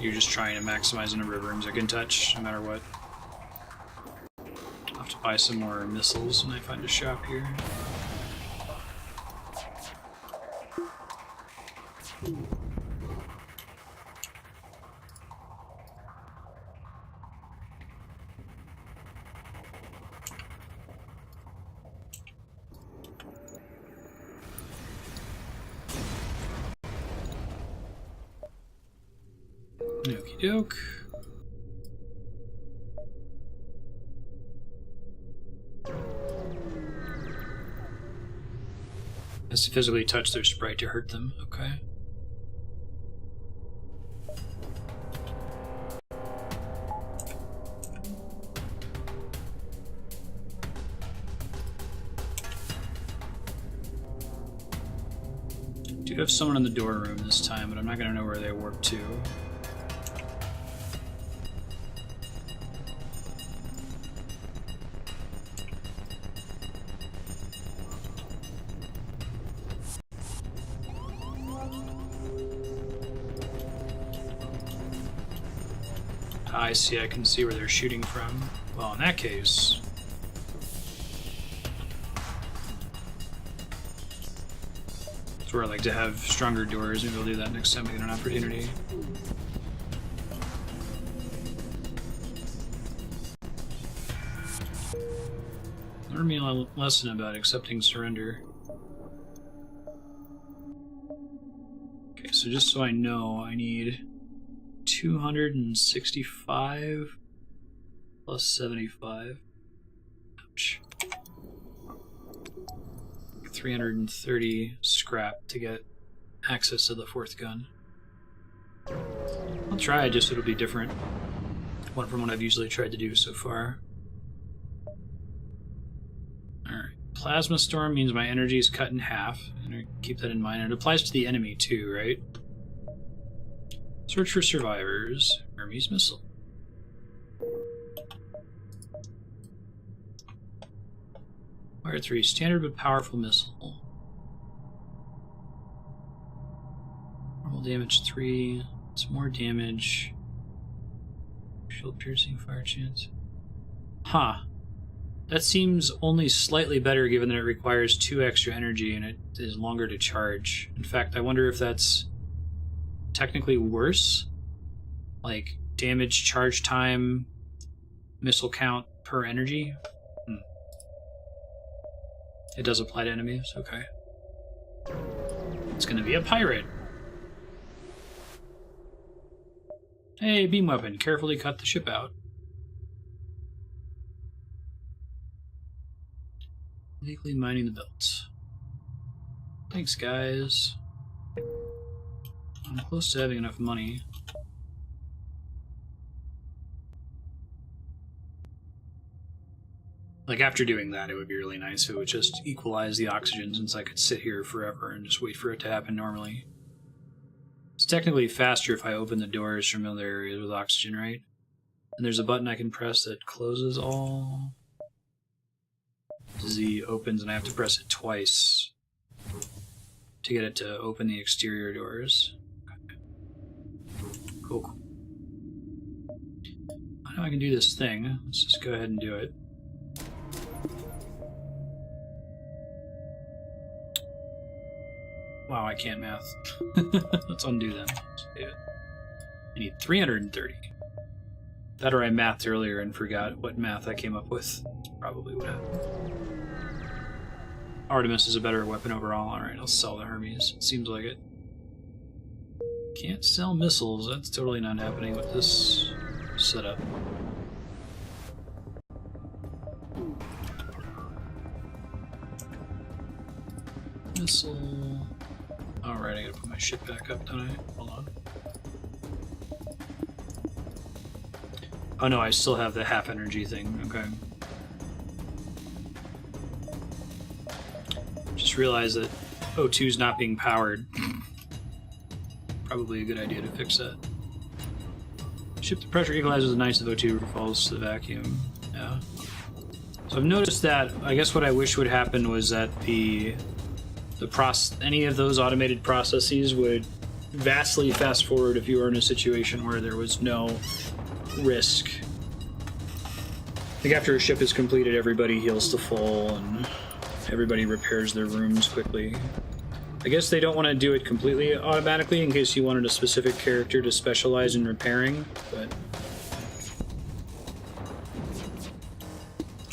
Speaker 1: You're just trying to maximize the number of rooms it can touch, no matter what. I'll have to buy some more missiles when I find a shop here. Okie doke. Has to physically touch their sprite to hurt them. Okay. Do have someone in the door room this time, but I'm not going to know where they warp to. I see, I can see where they're shooting from. Well, in that case... that's where I like to have stronger doors. Maybe I'll do that next time we get an opportunity. Learn me a lesson about accepting surrender. Okay, so just so I know, I need 265 plus 75. Ouch. 330 scrap to get access to the 4th gun. I'll try, just it'll be different. One from what I've usually tried to do so far. Alright. Plasma storm means my energy is cut in half. And keep that in mind. It applies to the enemy too, right? Search for survivors. Hermes missile. Fire 3. Standard but powerful missile. Normal damage 3. It's more damage. Shield piercing, fire chance. Huh. That seems only slightly better given that it requires 2 extra energy and it is longer to charge. In fact, I wonder if that's technically worse. Like, damage, charge time, missile count per energy. It does apply to enemies, okay. It's gonna be a pirate. Hey, beam weapon, carefully cut the ship out. Legally mining the belts. Thanks, guys. I'm close to having enough money. Like, after doing that, it would be really nice if it would just equalize the oxygen, since I could sit here forever and just wait for it to happen normally. It's technically faster if I open the doors from other areas with oxygen, right? And there's a button I can press that closes all. Z opens, and I have to press it twice to get it to open the exterior doors. Okay. Cool. I know I can do this thing. Let's just go ahead and do it. Wow, I can't math. Let's undo them. Save it. I need 330. That or I mathed earlier and forgot what math I came up with. That's probably what happened. Artemis is a better weapon overall. Alright, I'll sell the Hermes. It seems like it. Can't sell missiles. That's totally not happening with this setup. Missile. Alright, I gotta put my ship back up, don't I? Hold on. Oh no, I still have the half energy thing. Okay. Just realized that O2 is not being powered. Probably a good idea to fix that. Ship the pressure equalizes the nice of O2 falls to the vacuum. Yeah. So I've noticed that. I guess what I wish would happen was that any of those automated processes would vastly fast forward if you were in a situation where there was no risk. Like after a ship is completed, everybody heals to full and everybody repairs their rooms quickly. I guess they don't want to do it completely automatically in case you wanted a specific character to specialize in repairing, but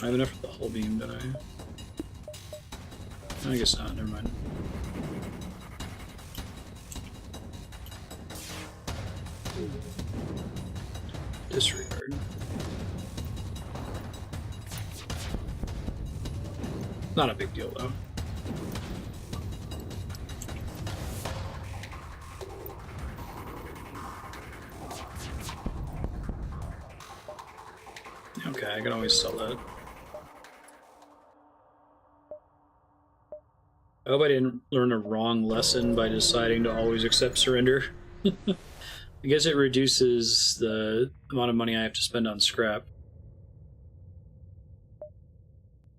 Speaker 1: I have enough for the hull beam, don't I guess not, never mind. Disregard. Not a big deal, though. Okay, I can always sell that. I hope I didn't learn a wrong lesson by deciding to always accept surrender. I guess it reduces the amount of money I have to spend on scrap.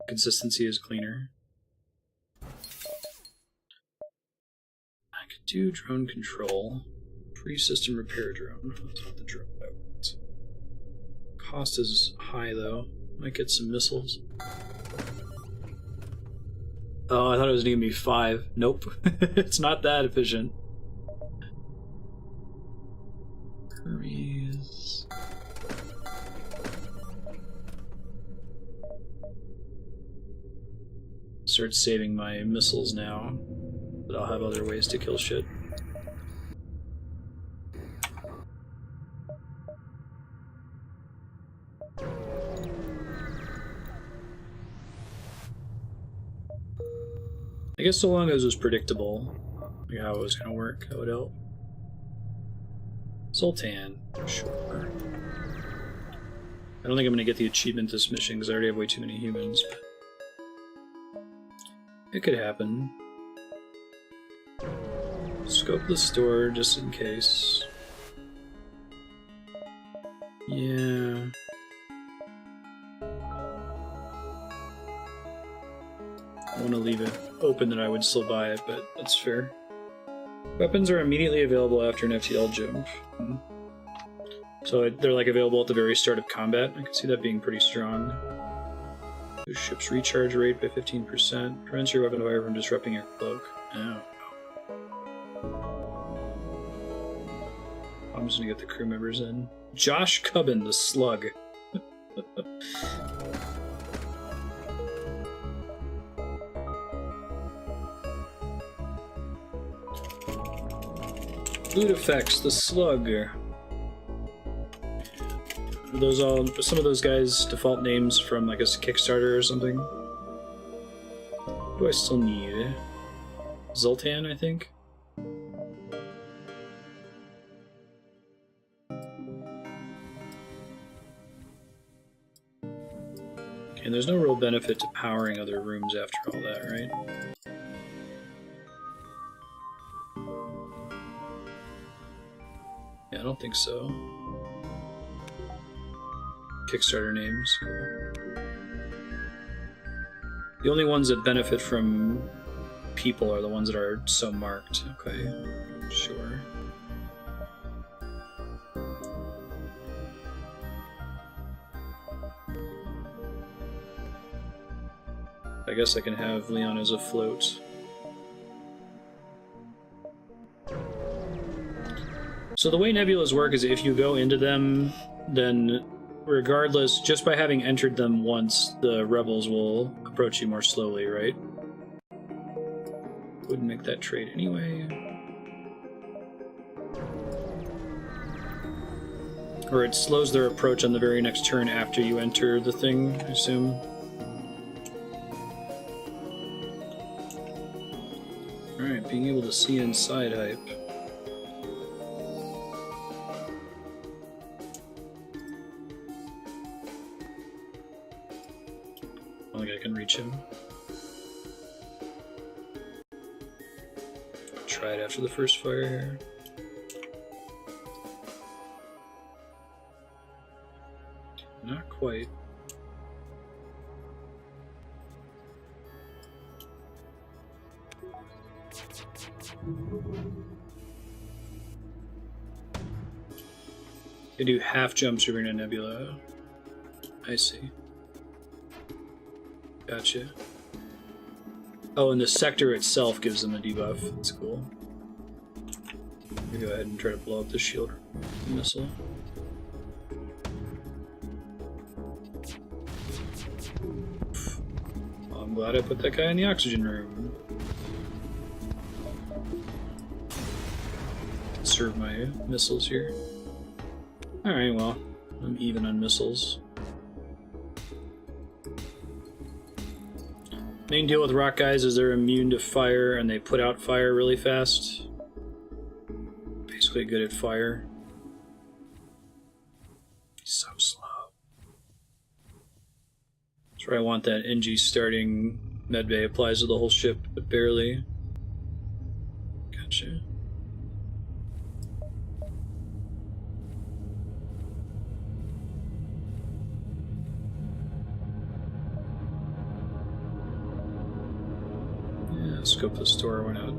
Speaker 1: Consistency is cleaner. I could do drone control. Free system repair drone. That's not the drone I want. Cost is high though. Might get some missiles. Oh, I thought it was gonna be 5. Nope. It's not that efficient. Hermes. Start saving my missiles now, but I'll have other ways to kill shit. I guess so long as it was predictable, like how it was gonna work, that would help. Zoltan, sure. I don't think I'm gonna get the achievement this mission because I already have way too many humans. But it could happen. Scope the store just in case. Yeah. I want to leave it open that I would still buy it, but that's fair. Weapons are immediately available after an FTL jump. So they're like available at the very start of combat. I can see that being pretty strong. Boost ship's recharge rate by 15%. Prevents your weapon fire from disrupting your cloak. Oh. I'm just gonna get the crew members in. Josh Cubbin, the Slug. Loot effects, the Slug. Those all, some of those guys' default names from, I guess, Kickstarter or something. What do I still need? Zoltan, I think? Okay, and there's no real benefit to powering other rooms after all that, right? Yeah, I don't think so. Kickstarter names. The only ones that benefit from people are the ones that are so marked. Okay, sure. I guess I can have Leon as a float. So the way Nebulas work is if you go into them, then regardless, just by having entered them once, the rebels will approach you more slowly, right? Wouldn't make that trade anyway. Or it slows their approach on the very next turn after you enter the thing, I assume. Alright, being able to see inside hype. I don't think I can reach him. Try it after the first fire here. Not quite. They do half jumps during a Nebula. I see. Gotcha. Oh, and the sector itself gives them a debuff. That's cool. Let me go ahead and try to blow up the shield missile. Well, I'm glad I put that guy in the oxygen room. Conserve my missiles here. Alright, well, I'm even on missiles. Main deal with rock guys is they're immune to fire and they put out fire really fast. Basically good at fire. He's so slow. That's where I want that NG starting medbay applies to the whole ship, but barely. Gotcha. Scope the store, why not?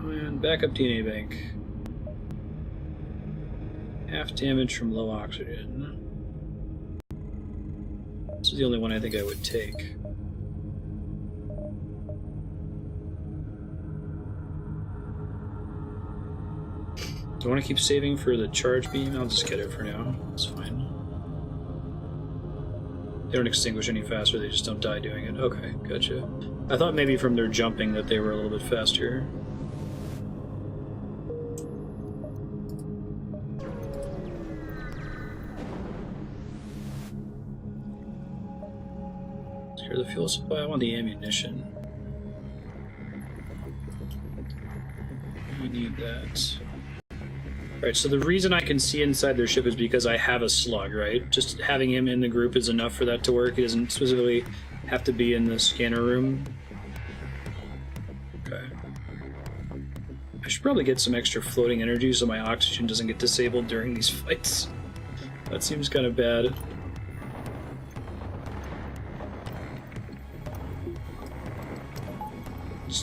Speaker 1: And backup DNA bank. Half damage from low oxygen. This is the only one I think I would take. Do I want to keep saving for the charge beam? I'll just get it for now. It's fine. They don't extinguish any faster, they just don't die doing it. Okay, gotcha. I thought maybe from their jumping that they were a little bit faster. Secure the fuel supply. I want the ammunition. We need that. Right, so the reason I can see inside their ship is because I have a Slug, right? Just having him in the group is enough for that to work. He doesn't specifically have to be in the scanner room. Okay. I should probably get some extra floating energy so my oxygen doesn't get disabled during these fights. That seems kind of bad.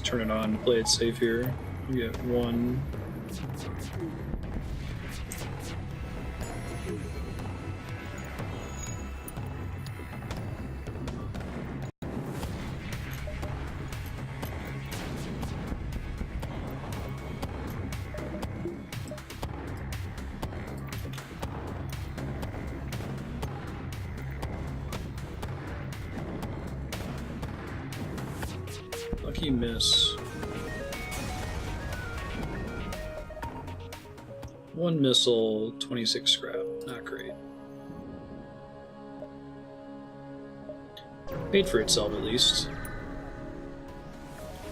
Speaker 1: turn it on to play it safe here. We get one. Lucky miss. One missile, 26 scrap. Not great. Paid for itself at least.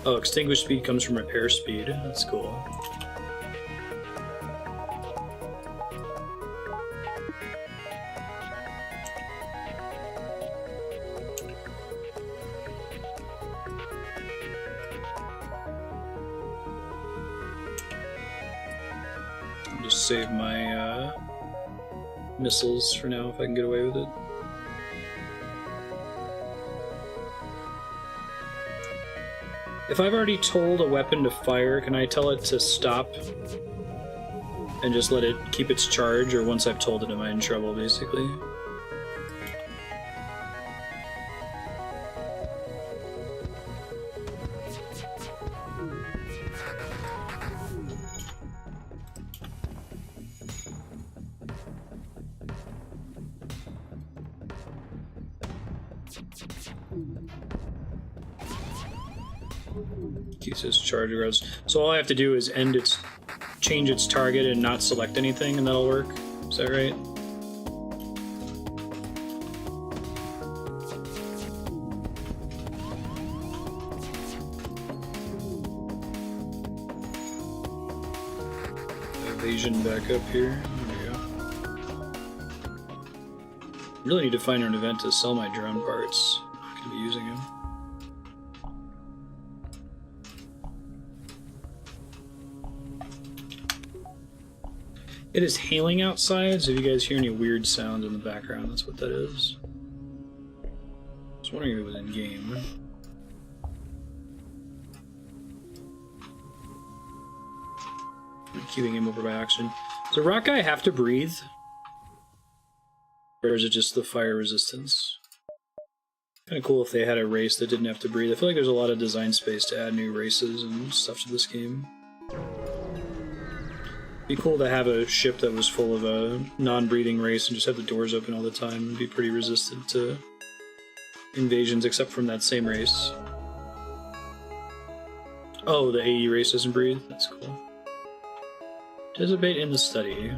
Speaker 1: Oh, extinguish speed comes from repair speed. That's cool. Just save my missiles for now if I can get away with it. If I've already told a weapon to fire, can I tell it to stop and just let it keep its charge, or once I've told it, am I in trouble, basically? Keeps its charge regardless. So all I have to do is change its target and not select anything, and that'll work. Is that right? Evasion back up here. There we go. Really need to find an event to sell my drone parts. I'm not going to be using them. It is hailing outside, so if you guys hear any weird sounds in the background, that's what that is. I was wondering if it was in game. I'm keeping him over by oxygen. Does a rock guy have to breathe? Or is it just the fire resistance? Kind of cool if they had a race that didn't have to breathe. I feel like there's a lot of design space to add new races and stuff to this game. It'd be cool to have a ship that was full of a non-breathing race and just have the doors open all the time. It'd be pretty resistant to invasions, except from that same race. Oh, the AE race doesn't breathe? That's cool. Participate in the study.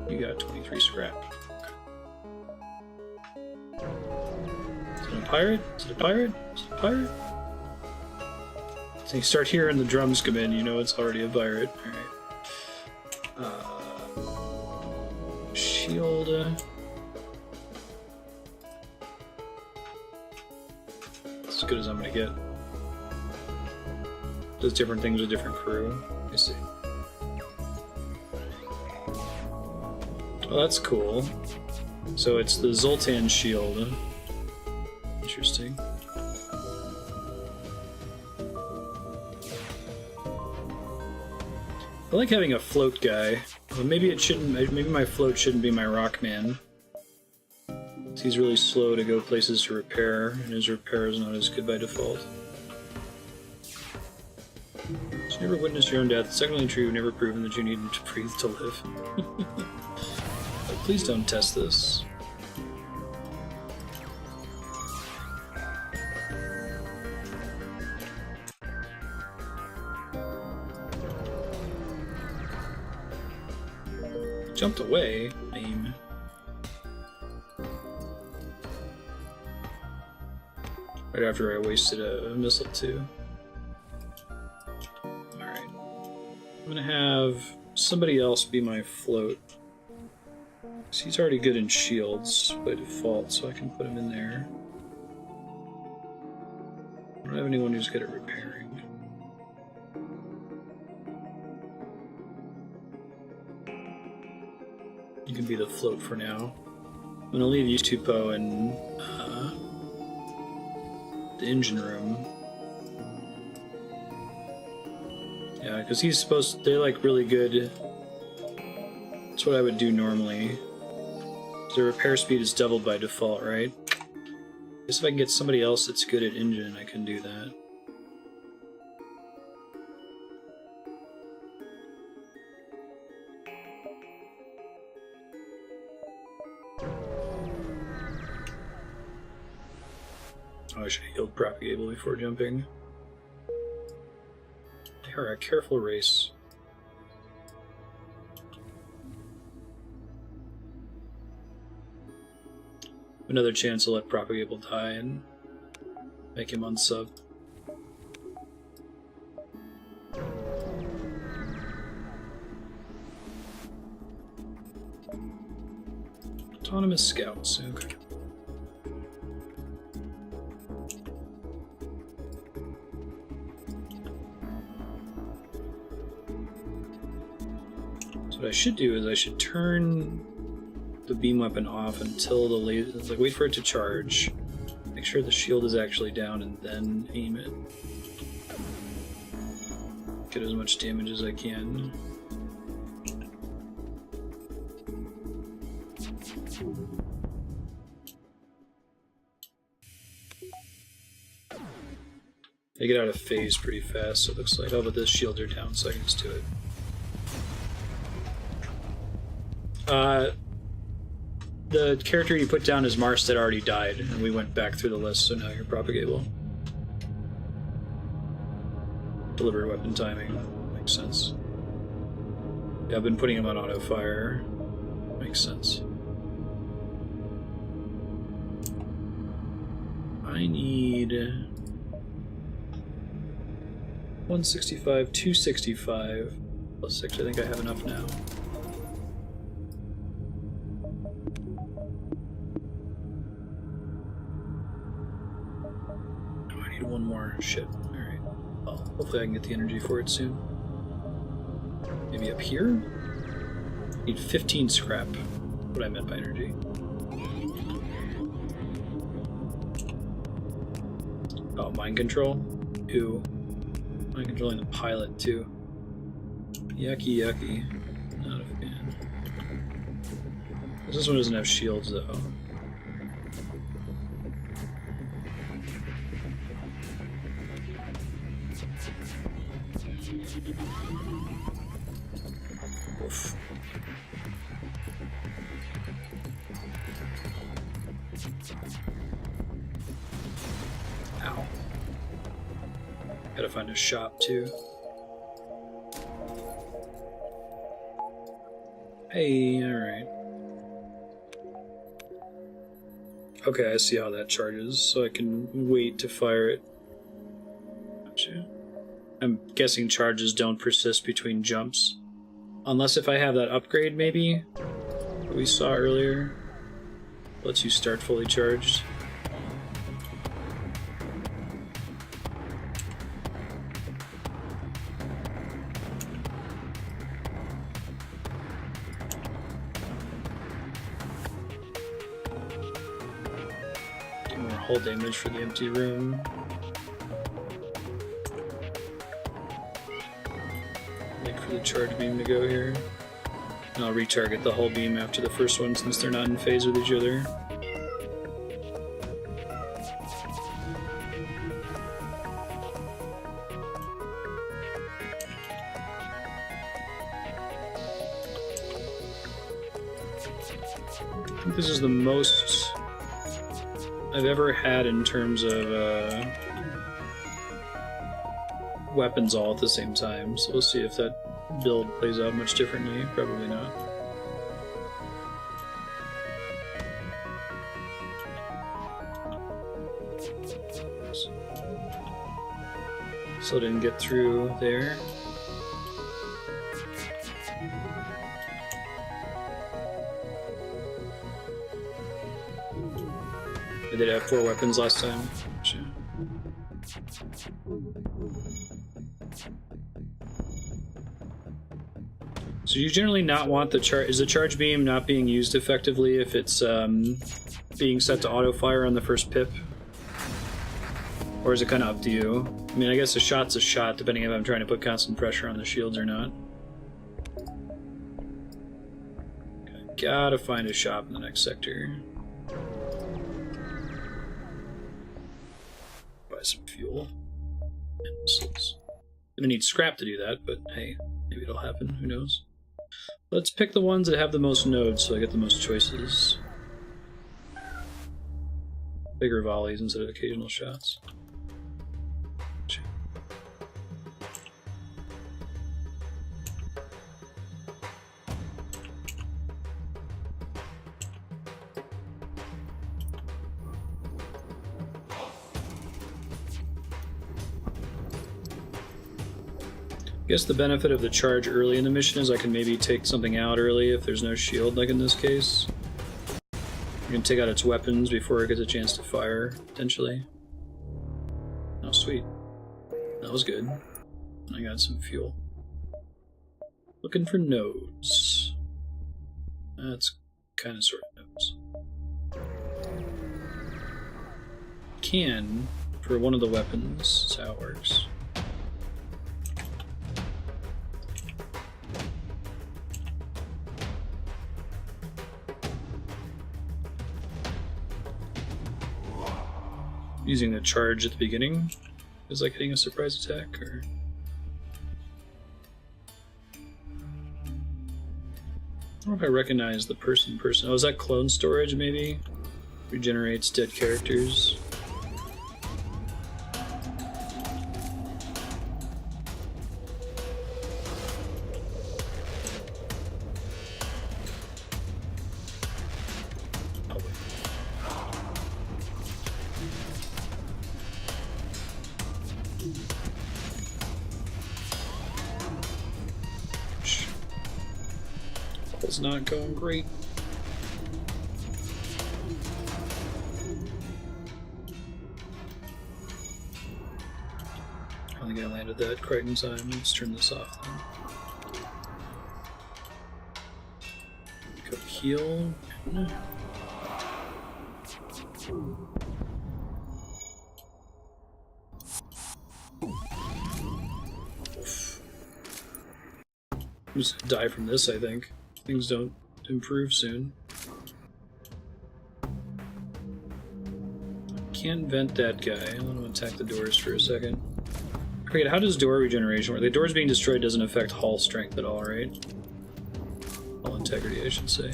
Speaker 1: You got 23 scrap. Is it a pirate? Is it a pirate? Is it a pirate? So you start hearing the drums come in, you know it's already a pirate. Alright. Shield. As good as I'm gonna get. Does different things with different crew. Let me see. Oh, that's cool. So it's the Zoltan shield. Interesting. I like having a float guy. Well, maybe it shouldn't. Maybe my float shouldn't be my Rockman. He's really slow to go places to repair, and his repair is not as good by default. So you never witnessed your own death. It's secondly true, you've never proven that you need to breathe to live. But please don't test this. Jumped away, aim. Right after I wasted a missile too. Alright. I'm gonna have somebody else be my float. So he's already good in shields by default, so I can put him in there. I don't have anyone who's good at repairing. You can be the float for now. I'm gonna leave you two Poe in the engine room. Yeah, because he's supposed... They're, like, really good. That's what I would do normally. The repair speed is doubled by default, right? I guess if I can get somebody else that's good at engine, I can do that. Oh, I should have healed Propagable before jumping. Terra, careful race. Another chance to let Propagable die and make him unsub. Autonomous scouts, okay. What I should do is I should turn the beam weapon off until the laser, like wait for it to charge, make sure the shield is actually down, and then aim it. Get as much damage as I can. They get out of phase pretty fast, so it looks like, oh, but the shields are down, so I can just do it. The character you put down as Marstead already died, and we went back through the list, so now you're Propagable. Deliberate weapon timing. Makes sense. Yeah, I've been putting him on auto fire. Makes sense. I need 165, 265, plus 6. I think I have enough now. One more. Shit. Alright. Well, hopefully I can get the energy for it soon. Maybe up here? Need 15 scrap. What I meant by energy. Oh, mind control? Ew. Mind controlling the pilot, too. Yucky, yucky. Not a fan. This one doesn't have shields, though. Oof. Ow. Gotta find a shop too. Hey, alright. Okay, I see how that charges, so I can wait to fire it. Gotcha. I'm guessing charges don't persist between jumps. Unless if I have that upgrade, maybe, that we saw earlier. Lets you start fully charged. Get more hull damage for the empty room. The charge beam to go here. And I'll retarget the whole beam after the first one since they're not in phase with each other. I think this is the most I've ever had in terms of weapons all at the same time, so we'll see if that build plays out much differently. Probably not. So I didn't get through there. I did have 4 weapons last time. Sure. So you generally not want the charge. Is the charge beam not being used effectively if it's being set to auto fire on the first pip? Or is it kind of up to you? I mean, I guess a shot's a shot, depending if I'm trying to put constant pressure on the shields or not. Okay, gotta find a shop in the next sector. Buy some fuel. And missiles. I'm gonna need scrap to do that, but hey, maybe it'll happen, who knows. Let's pick the ones that have the most nodes so I get the most choices. Bigger volleys instead of occasional shots. I guess the benefit of the charge early in the mission is I can maybe take something out early if there's no shield, like in this case. You can take out its weapons before it gets a chance to fire, potentially. Oh, sweet. That was good. I got some fuel. Looking for nodes. That's kind of sort of nodes. Can, for one of the weapons, that's how it works. Using the charge at the beginning is like hitting a surprise attack, or I don't know if I recognize the person. Oh, is that clone storage maybe? Regenerates dead characters. It's not going great. I don't think I landed that quite in time. Let's turn this off then. Go heal. I'm just gonna die from this, I think. Things don't improve soon. Can't vent that guy. I want to attack the doors for a second. I forget, how does door regeneration work? The doors being destroyed doesn't affect hull strength at all, right? Hull integrity, I should say.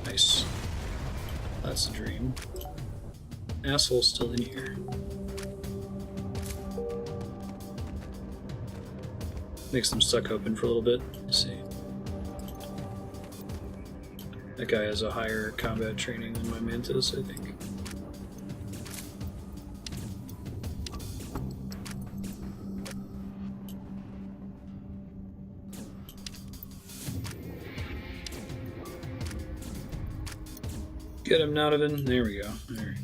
Speaker 1: Nice. That's the dream. Asshole's still in here. Makes them stuck open for a little bit. Let's see. That guy has a higher combat training than my Mantis, I think. Get him, Nodovan. There we go. Alright.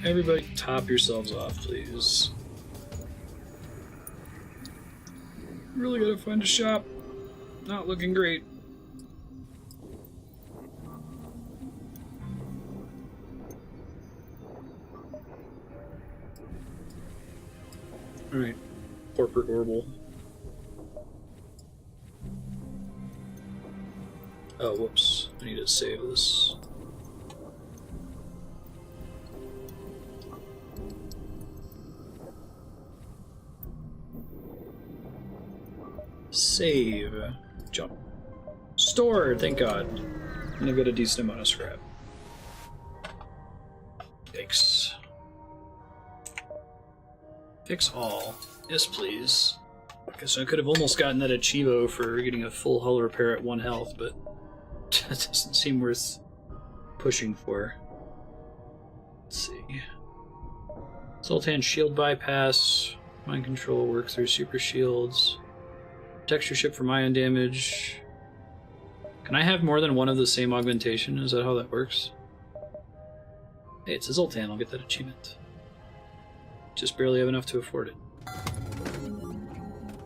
Speaker 1: Everybody top yourselves off, please. Really gotta find a shop. Not looking great. Alright. Corporate Orbital. Oh, whoops. I need to save this. Save. Jump. Stored, thank God. And I've got a decent amount of scrap. Yikes. Fix all. Yes, please. Guess I could have almost gotten that Achievo for getting a full hull repair at 1 health, but that doesn't seem worth pushing for. Let's see. Zoltan shield bypass. Mind control, work through super shields. Texture ship from ion damage. Can I have more than one of the same augmentation? Is that how that works? Hey, it's a Zoltan. I'll get that achievement. Just barely have enough to afford it.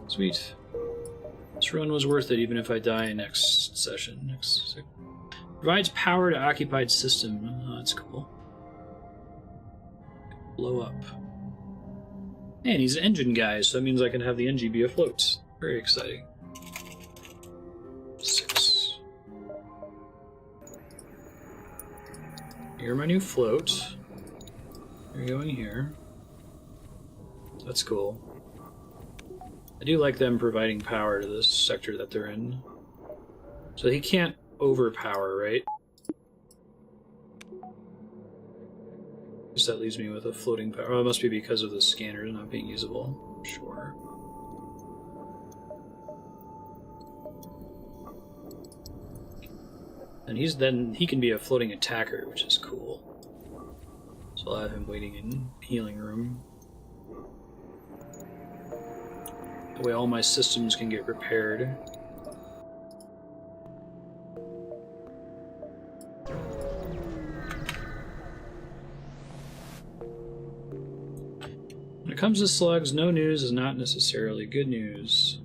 Speaker 1: Sweet. This run was worth it even if I die next session. Provides power to occupied system. Oh, that's cool. Blow up. And he's an engine guy, so that means I can have the NG be afloat. Very exciting. 6. Here's my new float. You're going here. That's cool. I do like them providing power to this sector that they're in. So he can't overpower, right? Guess that leaves me with a floating power. Oh, it must be because of the scanners not being usable. Sure. And he can be a floating attacker, which is cool. So I'll have him waiting in healing room. That way all my systems can get repaired. When it comes to slugs, no news is not necessarily good news.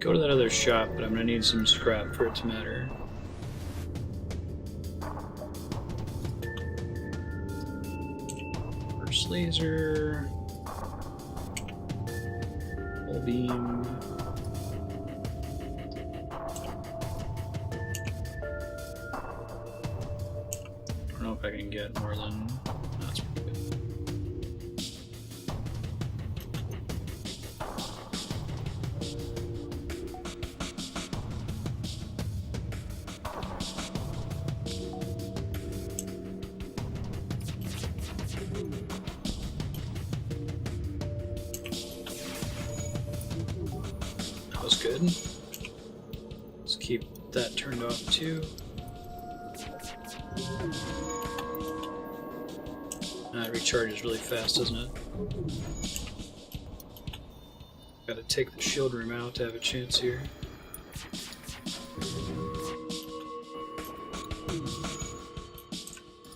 Speaker 1: Go to that other shop, but I'm gonna need some scrap for it to matter. First laser. Full beam. I don't know if I can get more than... No, that's pretty good. That was good. Let's keep that turned off too. It recharges really fast, doesn't it? Gotta take the shield room out to have a chance here.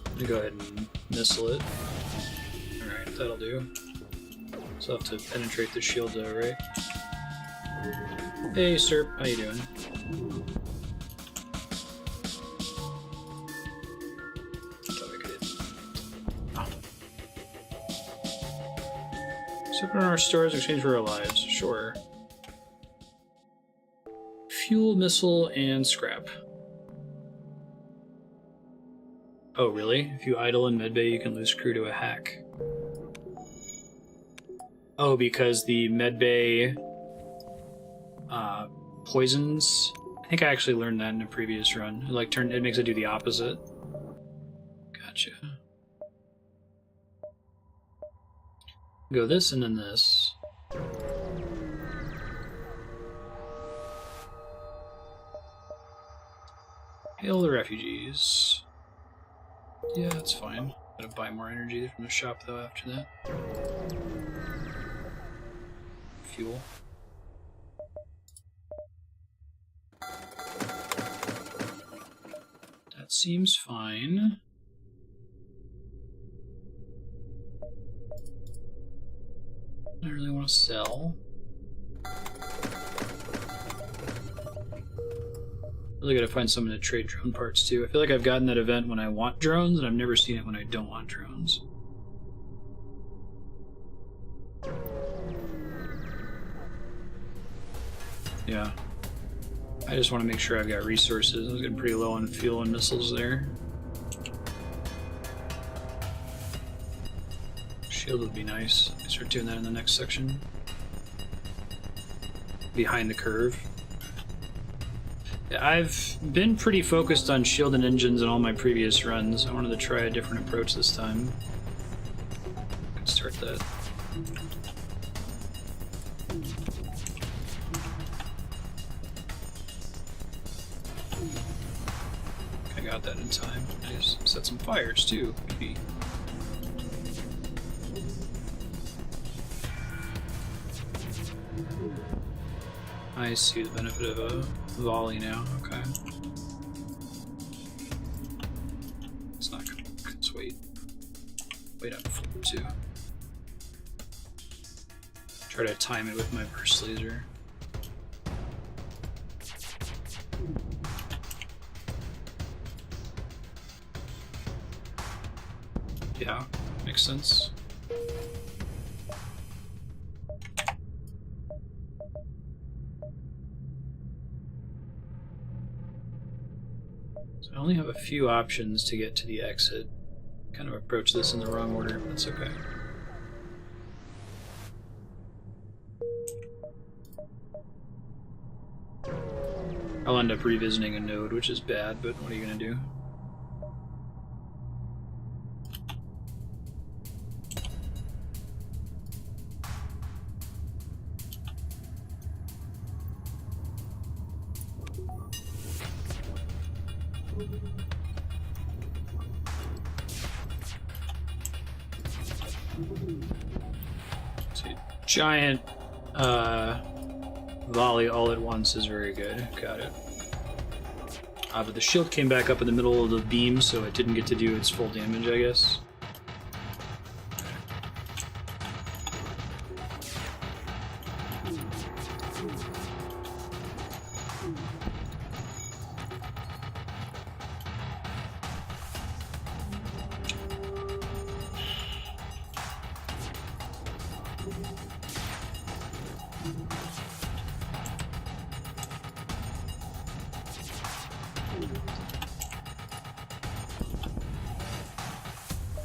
Speaker 1: I'm gonna go ahead and missile it. Alright, that'll do. So I'll have to penetrate the shield though, right? Hey, Serp, how you doing? Super in our stores in exchange for our lives. Sure. Fuel, missile, and scrap. Oh, really? If you idle in medbay, you can lose crew to a hack. Oh, because the medbay poisons. I think I actually learned that in a previous run. It makes it do the opposite. Gotcha. Go this and then this. Hail the refugees. Yeah, that's fine. Gotta buy more energy from the shop though after that. Fuel. That seems fine. I really want to sell. Really gotta find someone to trade drone parts too. I feel like I've gotten that event when I want drones, and I've never seen it when I don't want drones. Yeah. I just want to make sure I've got resources. I was getting pretty low on fuel and missiles there. Shield would be nice. I start doing that in the next section. Behind the curve. Yeah, I've been pretty focused on shield and engines in all my previous runs. I wanted to try a different approach this time. Let's start that. I got that in time. I just set some fires too, maybe. I see the benefit of a volley now, okay. It's not gonna work, let's wait. Wait up for two. Try to time it with my burst laser. Yeah, makes sense. So I only have a few options to get to the exit. Kind of approach this in the wrong order, but that's okay. I'll end up revisiting a node, which is bad, but what are you gonna do? Giant volley all at once is very good. Got it. But the shield came back up in the middle of the beam, so it didn't get to do its full damage, I guess.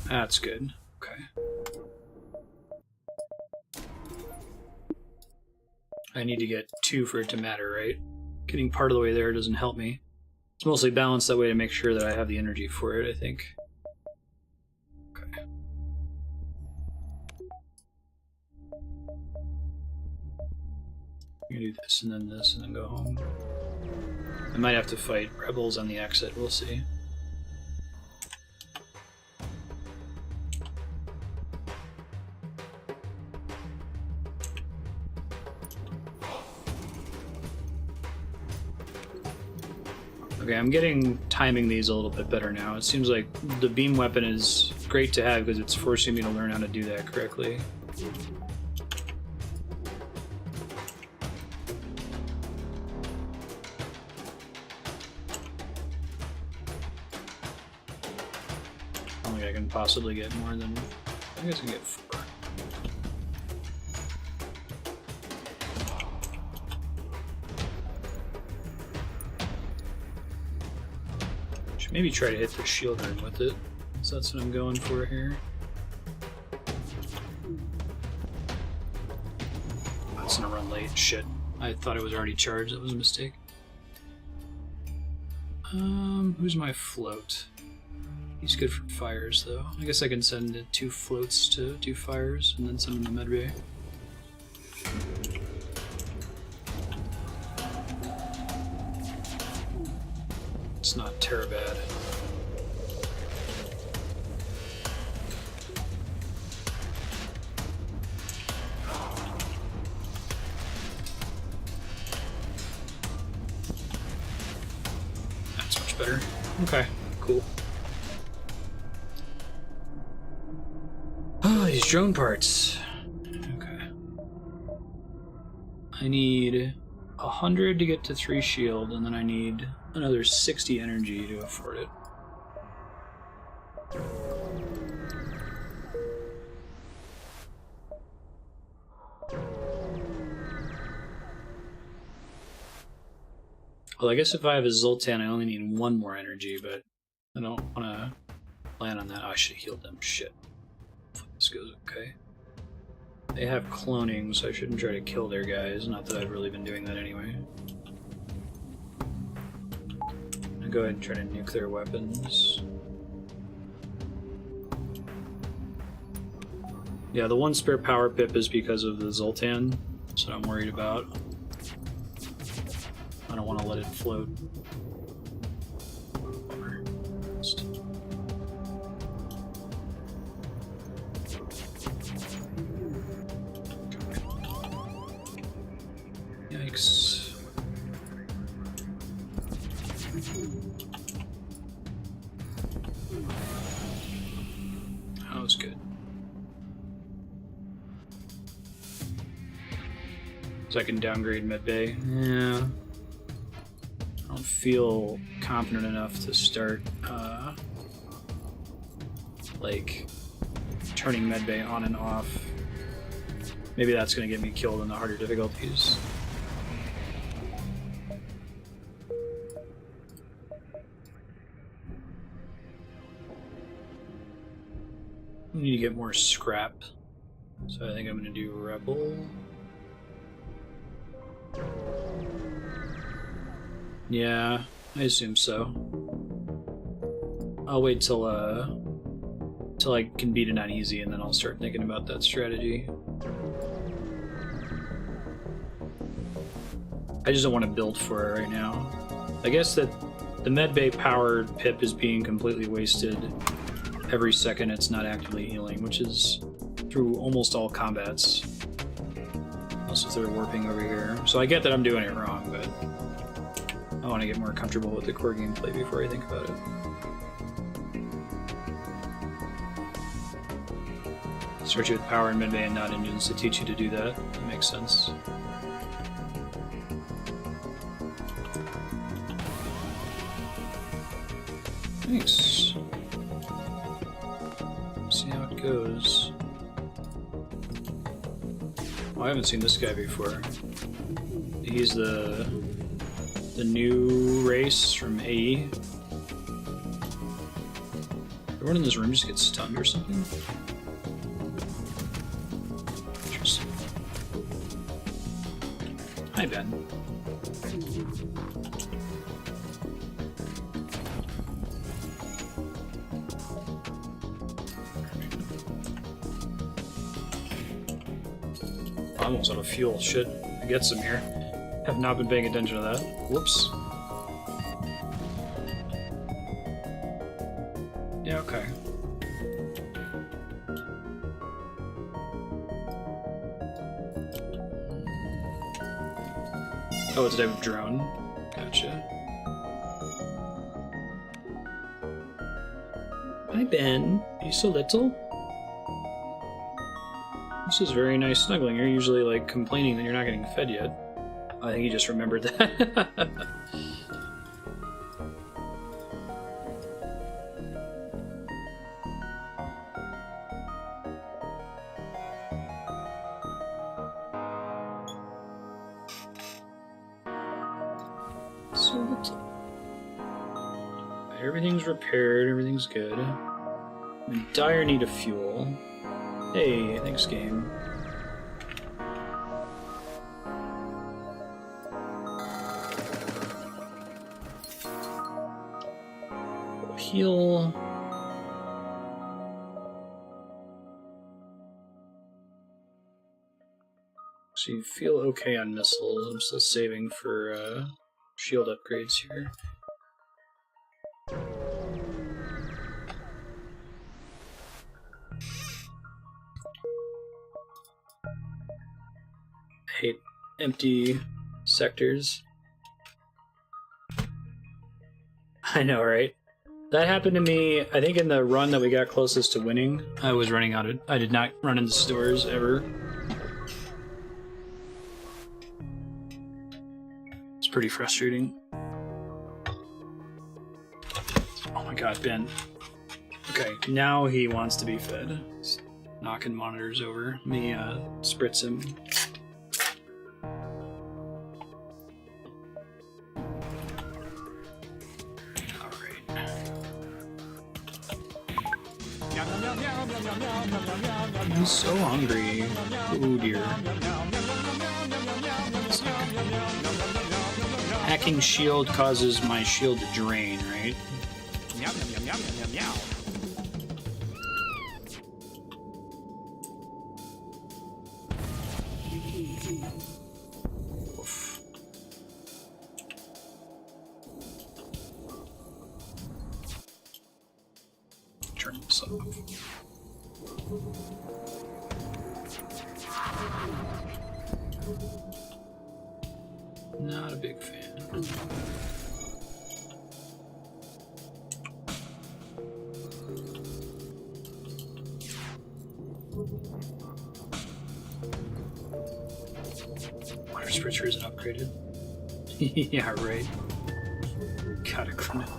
Speaker 1: That's good. Okay. I need to get 2 for it to matter, right? Getting part of the way there doesn't help me. It's mostly balanced that way to make sure that I have the energy for it, I think. Okay. I'm gonna do this and then go home. I might have to fight rebels on the exit, we'll see. Okay, I'm getting timing these a little bit better now. It seems like the beam weapon is great to have because it's forcing me to learn how to do that correctly. I don't think I can possibly get more than... I guess I can get 4. Maybe try to hit the shield ring with it. So that's what I'm going for here. Oh, it's gonna run late. Shit. I thought it was already charged. That was a mistake. Who's my float? He's good for fires, though. I guess I can send 2 floats to do fires and then send them to medbay. It's not terrible bad. That's much better. Okay, cool. Oh, these drone parts. Okay. I need 100 to get to 3 shield, and then I need another 60 energy to afford it. Well, I guess if I have a Zoltan, I only need 1 more energy, but I don't want to plan on that. Oh, I should have healed them. Shit. Hopefully this goes okay. They have cloning, so I shouldn't try to kill their guys. Not that I've really been doing that anyway. I'll go ahead and try to nuke their weapons. Yeah, the 1 spare power pip is because of the Zoltan. That's what I'm worried about. I don't want to let it float. Yikes. That was good. So I can downgrade medbay. Yeah. I don't feel confident enough to start, like, turning medbay on and off. Maybe that's going to get me killed in the harder difficulties. I need to get more scrap, so I think I'm going to do Rebel. Yeah, I assume so. I'll wait till I can beat it on easy, and then I'll start thinking about that strategy. I just don't want to build for it right now. I guess that the medbay powered pip is being completely wasted every second it's not actively healing, which is through almost all combats. Also, if they're warping over here. So I get that I'm doing it wrong, but I want to get more comfortable with the core gameplay before I think about it. Start you with power and medbay and not engines to teach you to do that. That makes sense. Thanks. See how it goes. Oh, I haven't seen this guy before. He's the new race from AE. Everyone in this room just gets stunned or something? Interesting. Hi, Ben. I almost out of fuel. Shit. I get some here. Have not been paying attention to that. Whoops. Yeah, okay. Oh, it's a type of drone. Gotcha. Hi, Ben. Are you so little? This is very nice snuggling. You're usually, like, complaining that you're not getting fed yet. I think you just remembered that. So little. Everything's repaired, everything's good. I'm in dire need of fuel. Hey, thanks, game. Heal. So you feel okay on missiles. I'm still saving for shield upgrades here. I hate empty sectors. I know, right? That happened to me, I think in the run that we got closest to winning. I was running out of... I did not run into stores, ever. It's pretty frustrating. Oh my god, Ben. Okay, now he wants to be fed. He's knocking monitors over. Let me spritz him. I'm so hungry. Oh dear. Hacking shield causes my shield to drain, right? Oof. Turn this off. Not a big fan. Water spritzer isn't upgraded. Yeah, right. Gotta clean it.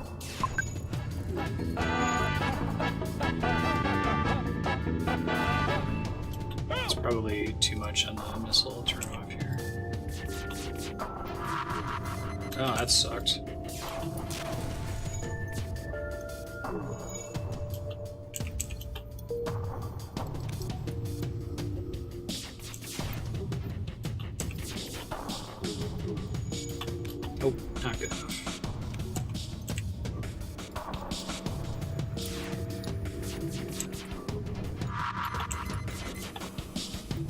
Speaker 1: Probably too much on the missile turn off here. Oh, that sucked. Nope, not good enough.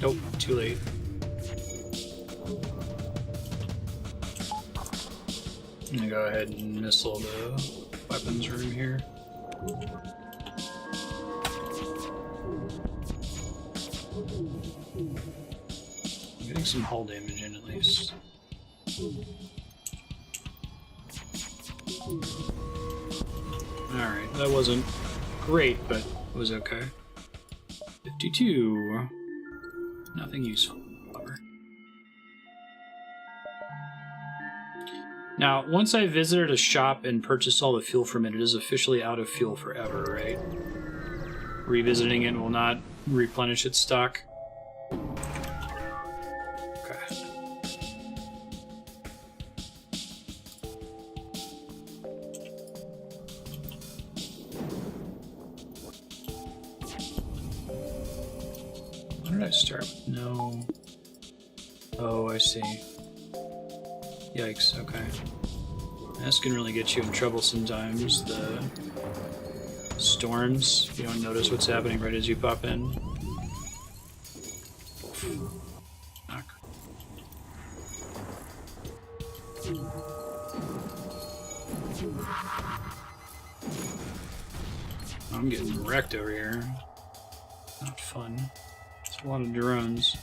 Speaker 1: Nope, too late. I'm gonna go ahead and missile the weapons room here. I'm getting some hull damage in at least. Alright, that wasn't great, but it was okay. 52. Nothing useful. Now, once I visited a shop and purchased all the fuel from it, it is officially out of fuel forever, right? Revisiting it will not replenish its stock. Okay. When did I start with? No. Oh, I see. Yikes, okay. This can really get you in trouble sometimes, the storms. You don't notice what's happening right as you pop in. Knock. I'm getting wrecked over here. Not fun. It's a lot of drones.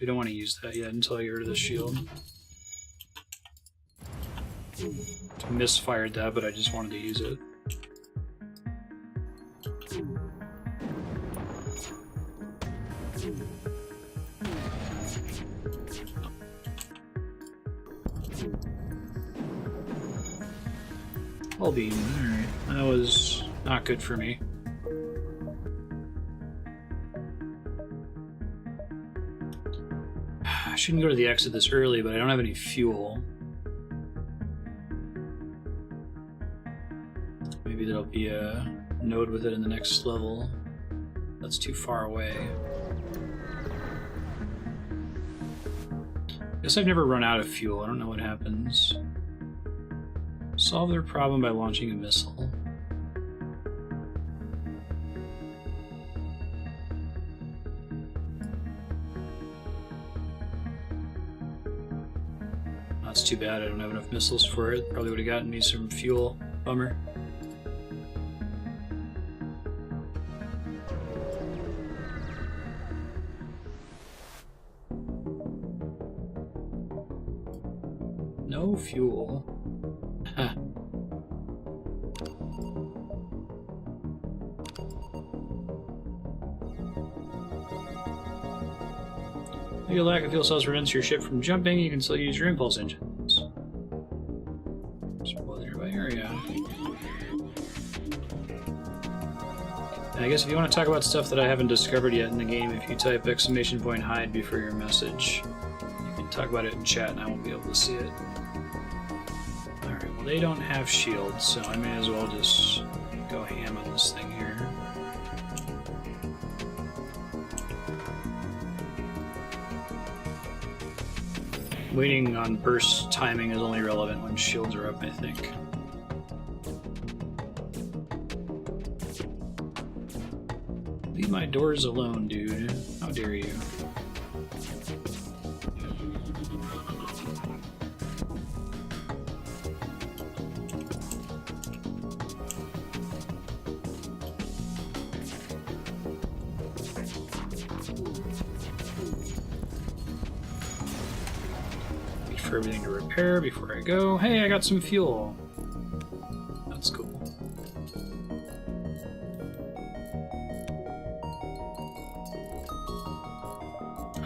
Speaker 1: We don't want to use that yet until I get rid of the shield. Misfired that, but I just wanted to use it. Hull beam, alright. That was not good for me. I shouldn't go to the exit this early, but I don't have any fuel. Maybe there'll be a node with it in the next level. That's too far away. Guess I've never run out of fuel. I don't know what happens. Solve their problem by launching a missile. That's too bad, I don't have enough missiles for it. Probably would have gotten me some fuel. Bummer. No fuel. Huh. If your lack of fuel cells prevents your ship from jumping, you can still use your impulse engines. Spoil the nearby area. And I guess if you want to talk about stuff that I haven't discovered yet in the game, if you type !hide before your message, you can talk about it in chat and I won't be able to see it. Alright, well they don't have shields, so I may as well just go ham on this thing here. Waiting on burst timing is only relevant when shields are up, I think. Leave my doors alone, dude. How dare you? For everything to repair before I go. Hey, I got some fuel. That's cool.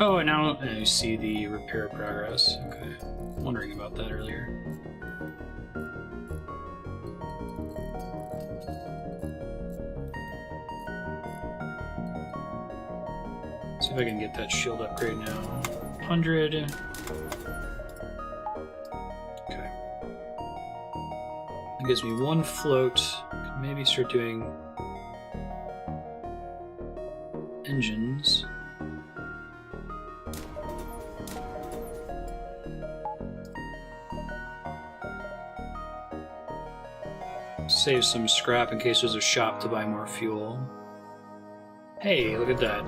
Speaker 1: Oh, and now I see the repair progress. Okay. Wondering about that earlier. See if I can get that shield upgrade now. 100. Okay. That gives me 1 float. Could maybe start doing engines. Save some scrap in case there's a shop to buy more fuel. Hey, look at that.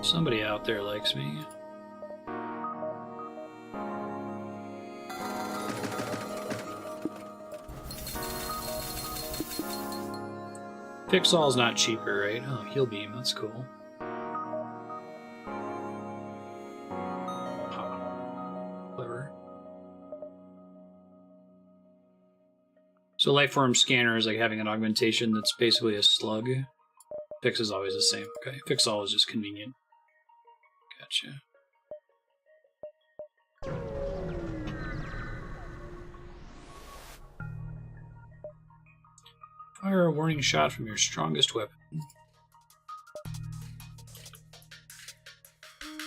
Speaker 1: Somebody out there likes me. Fix All's not cheaper, right? Oh, heal beam, that's cool. Clever. So Lifeform Scanner is like having an augmentation that's basically a slug. Fix is always the same. Okay, Fix All is just convenient. Gotcha. Fire a warning shot from your strongest weapon.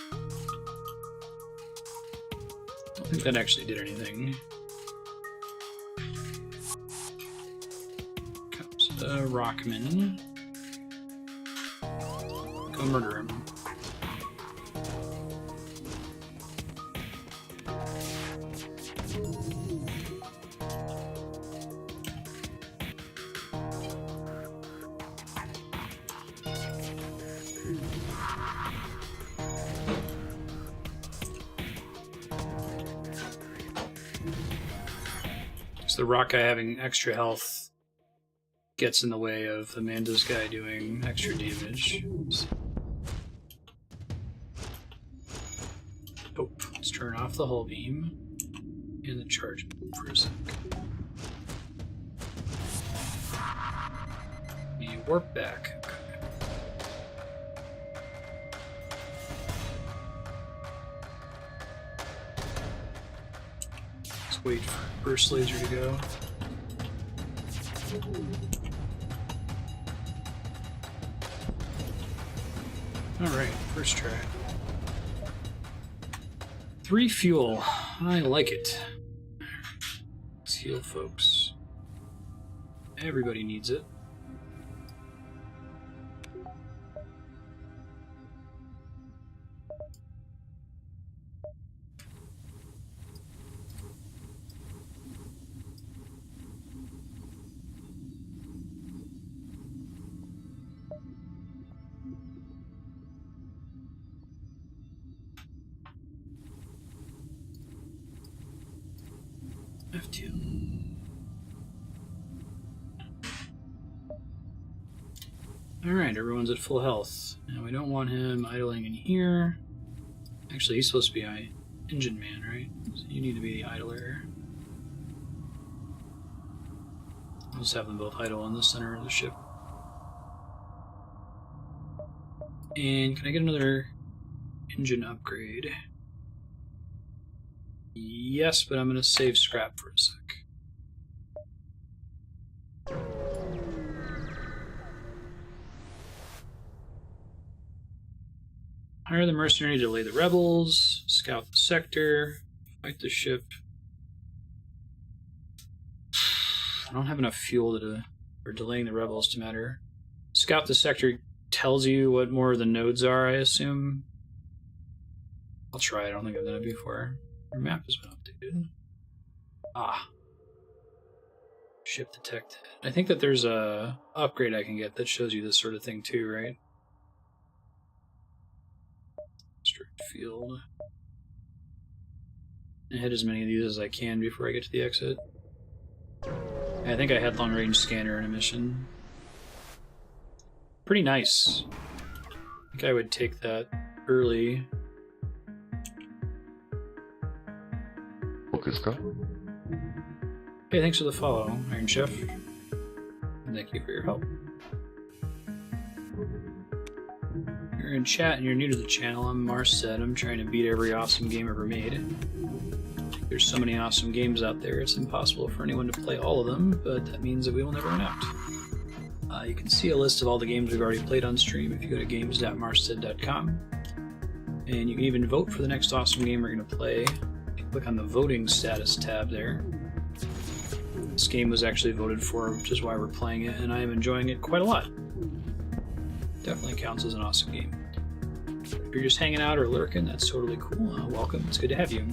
Speaker 1: I don't think that actually did anything. Comes the Rockman. Go murder him. The rock guy having extra health gets in the way of the Mantis guy doing extra damage. Oh, let's turn off the hull beam and the charge for a sec. You warp back. Wait for burst laser to go. Alright, first try. 3 fuel. I like it. Let's heal, folks. Everybody needs it. FTL. Alright, everyone's at full health. Now we don't want him idling in here. Actually, he's supposed to be an engine man, right? So you need to be the idler. I'll just have them both idle in the center of the ship. And can I get another engine upgrade? Yes, but I'm going to save scrap for a sec. Hire the mercenary to delay the rebels, scout the sector, fight the ship. I don't have enough fuel for delaying the rebels to matter. Scout the sector tells you what more of the nodes are, I assume. I'll try, I don't think I've done it before. Your map has been updated. Ah. Ship detected. I think that there's a upgrade I can get that shows you this sort of thing too, right? Strict field. I hit as many of these as I can before I get to the exit. I think I had long range scanner in a mission. Pretty nice. I think I would take that early. Hey, thanks for the follow, Iron Chef. And thank you for your help. You're in chat and you're new to the channel. I'm Marstead. I'm trying to beat every awesome game ever made. There's so many awesome games out there, it's impossible for anyone to play all of them, but that means that we will never run out. You can see a list of all the games we've already played on stream if you go to games.marstead.com. And you can even vote for the next awesome game we're going to play. You click on the voting status tab there. This game was actually voted for, which is why we're playing it, and I am enjoying it quite a lot. Definitely counts as an awesome game. If you're just hanging out or lurking, that's totally cool. Welcome, it's good to have you.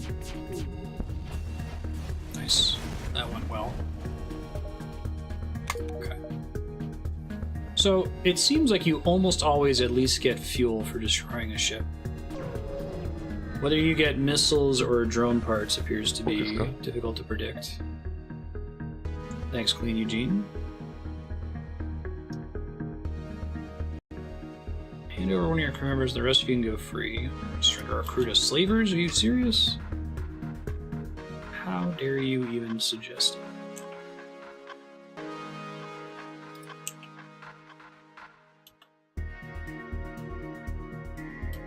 Speaker 1: Nice. That went well. Okay. So, it seems like you almost always at least get fuel for destroying a ship. Whether you get missiles or drone parts appears to be difficult to predict. Thanks, Queen Eugene. Hand over one of your crew members, the rest of you can go free. Surrender our crew to slavers? Are you serious? How dare you even suggest it?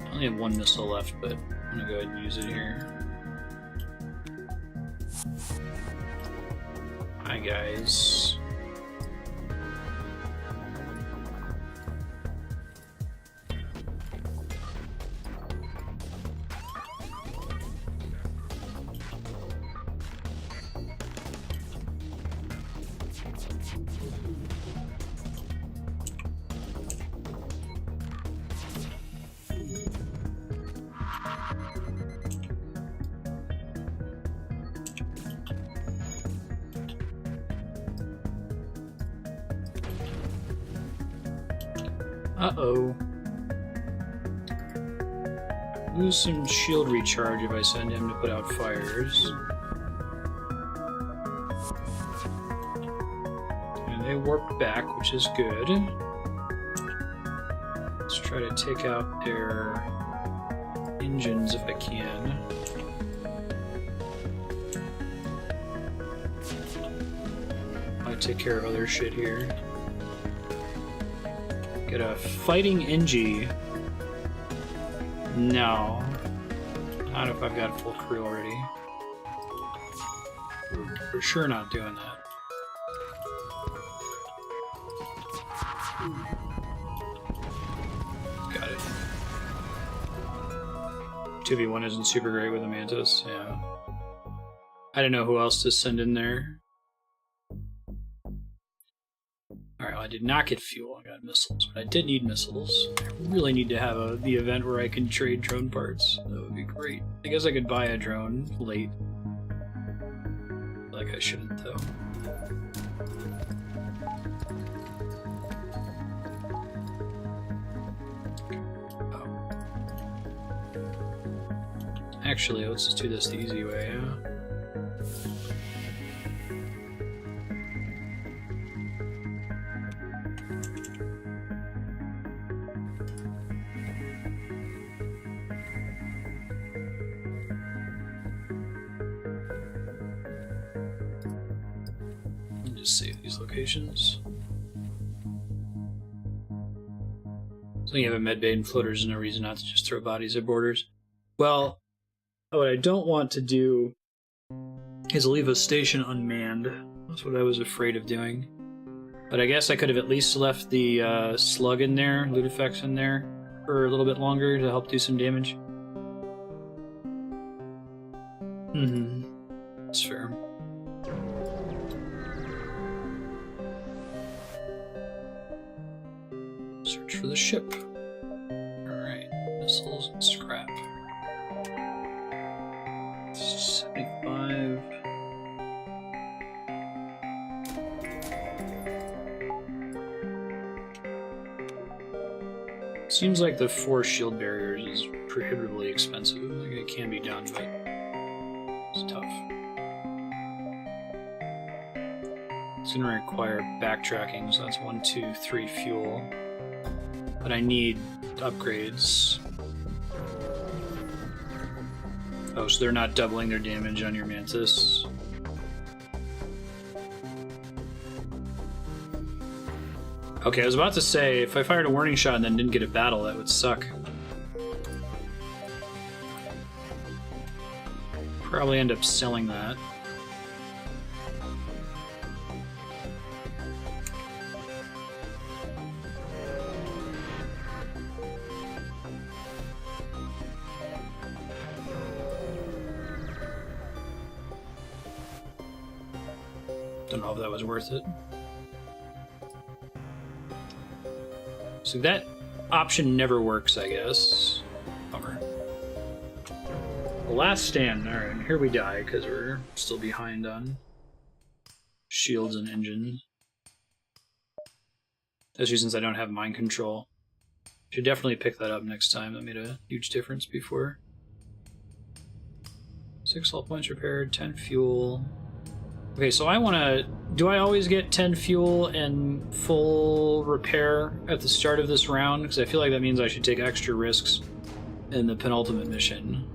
Speaker 1: I only have one missile left, but I'm gonna go ahead and use it here. Hi guys. Uh-oh. Lose some shield recharge if I send him to put out fires. And they warped back, which is good. Let's try to take out their engines if I can. I take care of other shit here. Get a fighting NG. No. Not if I've got full crew already. For sure not doing that. Got it. 2v1 isn't super great with a Mantis, yeah. I don't know who else to send in there. Alright, well, I did not get fuel, I got missiles, but I did need missiles. I really need to have the event where I can trade drone parts. That would be great. I guess I could buy a drone late. Like I shouldn't, though. Oh. Actually, let's just do this the easy way, yeah? Save these locations. So you have a medbay and floaters, no reason not to just throw bodies at borders. Well, what I don't want to do is leave a station unmanned. That's what I was afraid of doing. But I guess I could have at least left the slug in there, loot effects in there, for a little bit longer to help do some damage. That's fair. Search for the ship. Alright, missiles and scrap. 75. Seems like the 4 shield barriers is prohibitively expensive. Like it can be done, but it's tough. It's gonna require backtracking, so that's 1, 2, 3 fuel. But I need upgrades. Oh, so they're not doubling their damage on your Mantis. Okay, I was about to say, if I fired a warning shot and then didn't get a battle, that would suck. Probably end up selling that. don't know if that was worth it. So that option never works, I guess. Bummer. The last stand. Alright, here we die, because we're still behind on shields and engines. Especially since I don't have mind control. Should definitely pick that up next time. That made a huge difference before. 6 hull points repaired, 10 fuel. Okay, so I want to... Do I always get 10 fuel and full repair at the start of this round? Because I feel like that means I should take extra risks in the penultimate mission.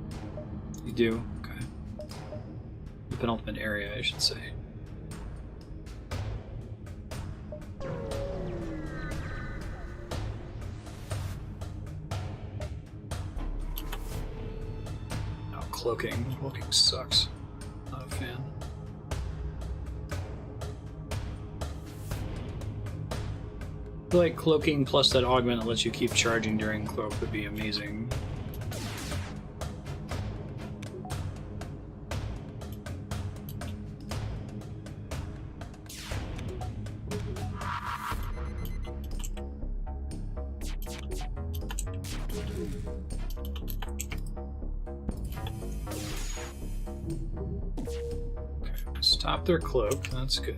Speaker 1: You do? Okay. The penultimate area, I should say. Oh, cloaking. Cloaking sucks. Not a fan. I feel like cloaking plus that augment that lets you keep charging during cloak would be amazing. Okay, stop their cloak, that's good.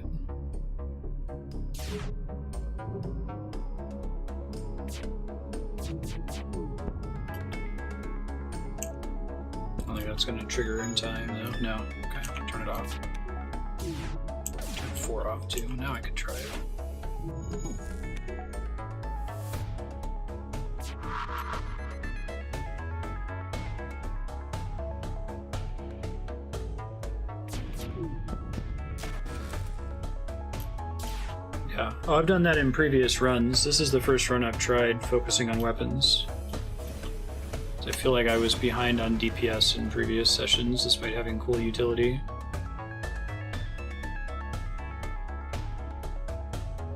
Speaker 1: I think that's going to trigger in time, though. No. Okay, turn it off. Turn 4 off, too. Now I can try it. Yeah. Oh, I've done that in previous runs. This is the first run I've tried focusing on weapons. I feel like I was behind on DPS in previous sessions, despite having cool utility.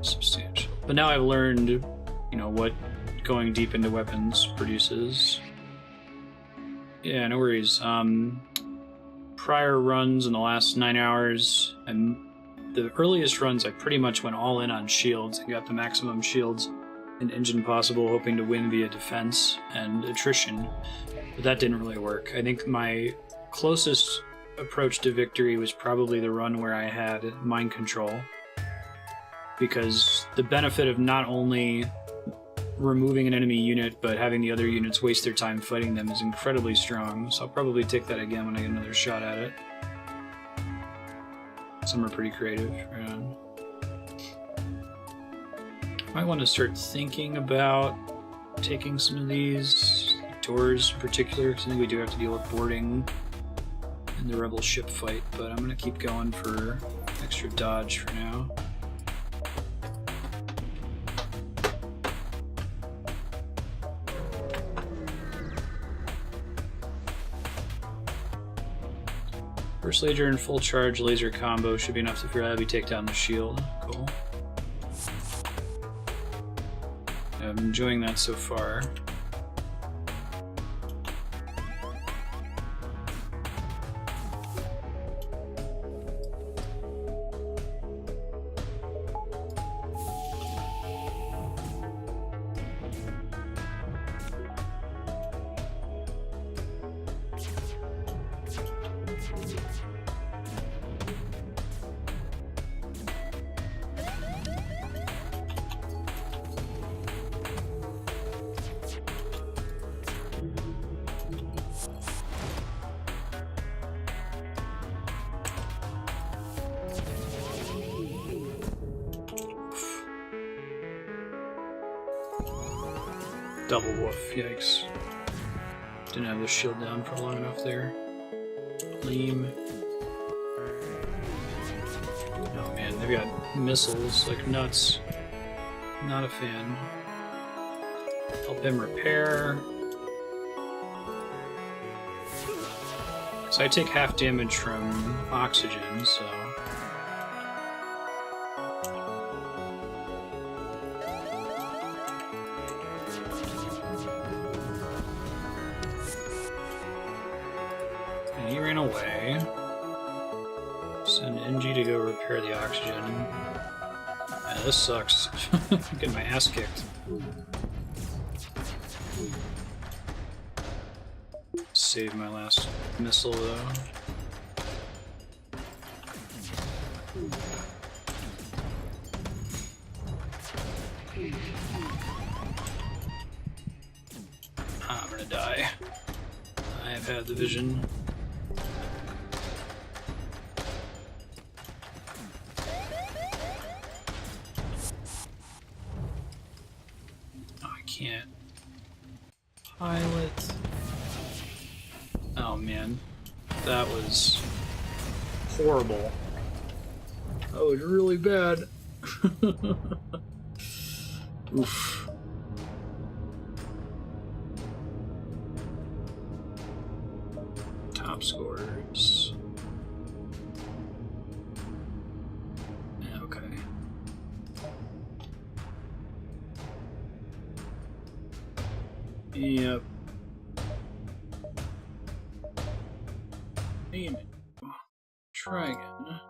Speaker 1: Substantial. But now I've learned, you know, what going deep into weapons produces. Yeah, no worries. Prior runs in the last 9 hours, and the earliest runs I pretty much went all in on shields and got the maximum shields and engine possible, hoping to win via defense and attrition, but that didn't really work. I think my closest approach to victory was probably the run where I had mind control, because the benefit of not only removing an enemy unit but having the other units waste their time fighting them is incredibly strong, so I'll probably take that again when I get another shot at it. Some are pretty creative. Might want to start thinking about taking some of these doors in particular, because I think we do have to deal with boarding in the rebel ship fight, but I'm going to keep going for extra dodge for now. First laser and full charge laser combo should be enough to reliably take down the shield. Cool. I'm enjoying that so far. Double woof, yikes. Didn't have the shield down for long enough there. Leam. Oh man, they've got missiles like nuts. Not a fan. Help him repair. So I take half damage from oxygen, so... He ran away. Send NG to go repair the oxygen. Yeah, this sucks. I'm getting my ass kicked. Save my last missile though. I'm gonna die. I have had the vision. I can't pilot. Oh man, that was horrible. That was really bad. Oof. Top scores. Okay. Yep. Damn it. Try again.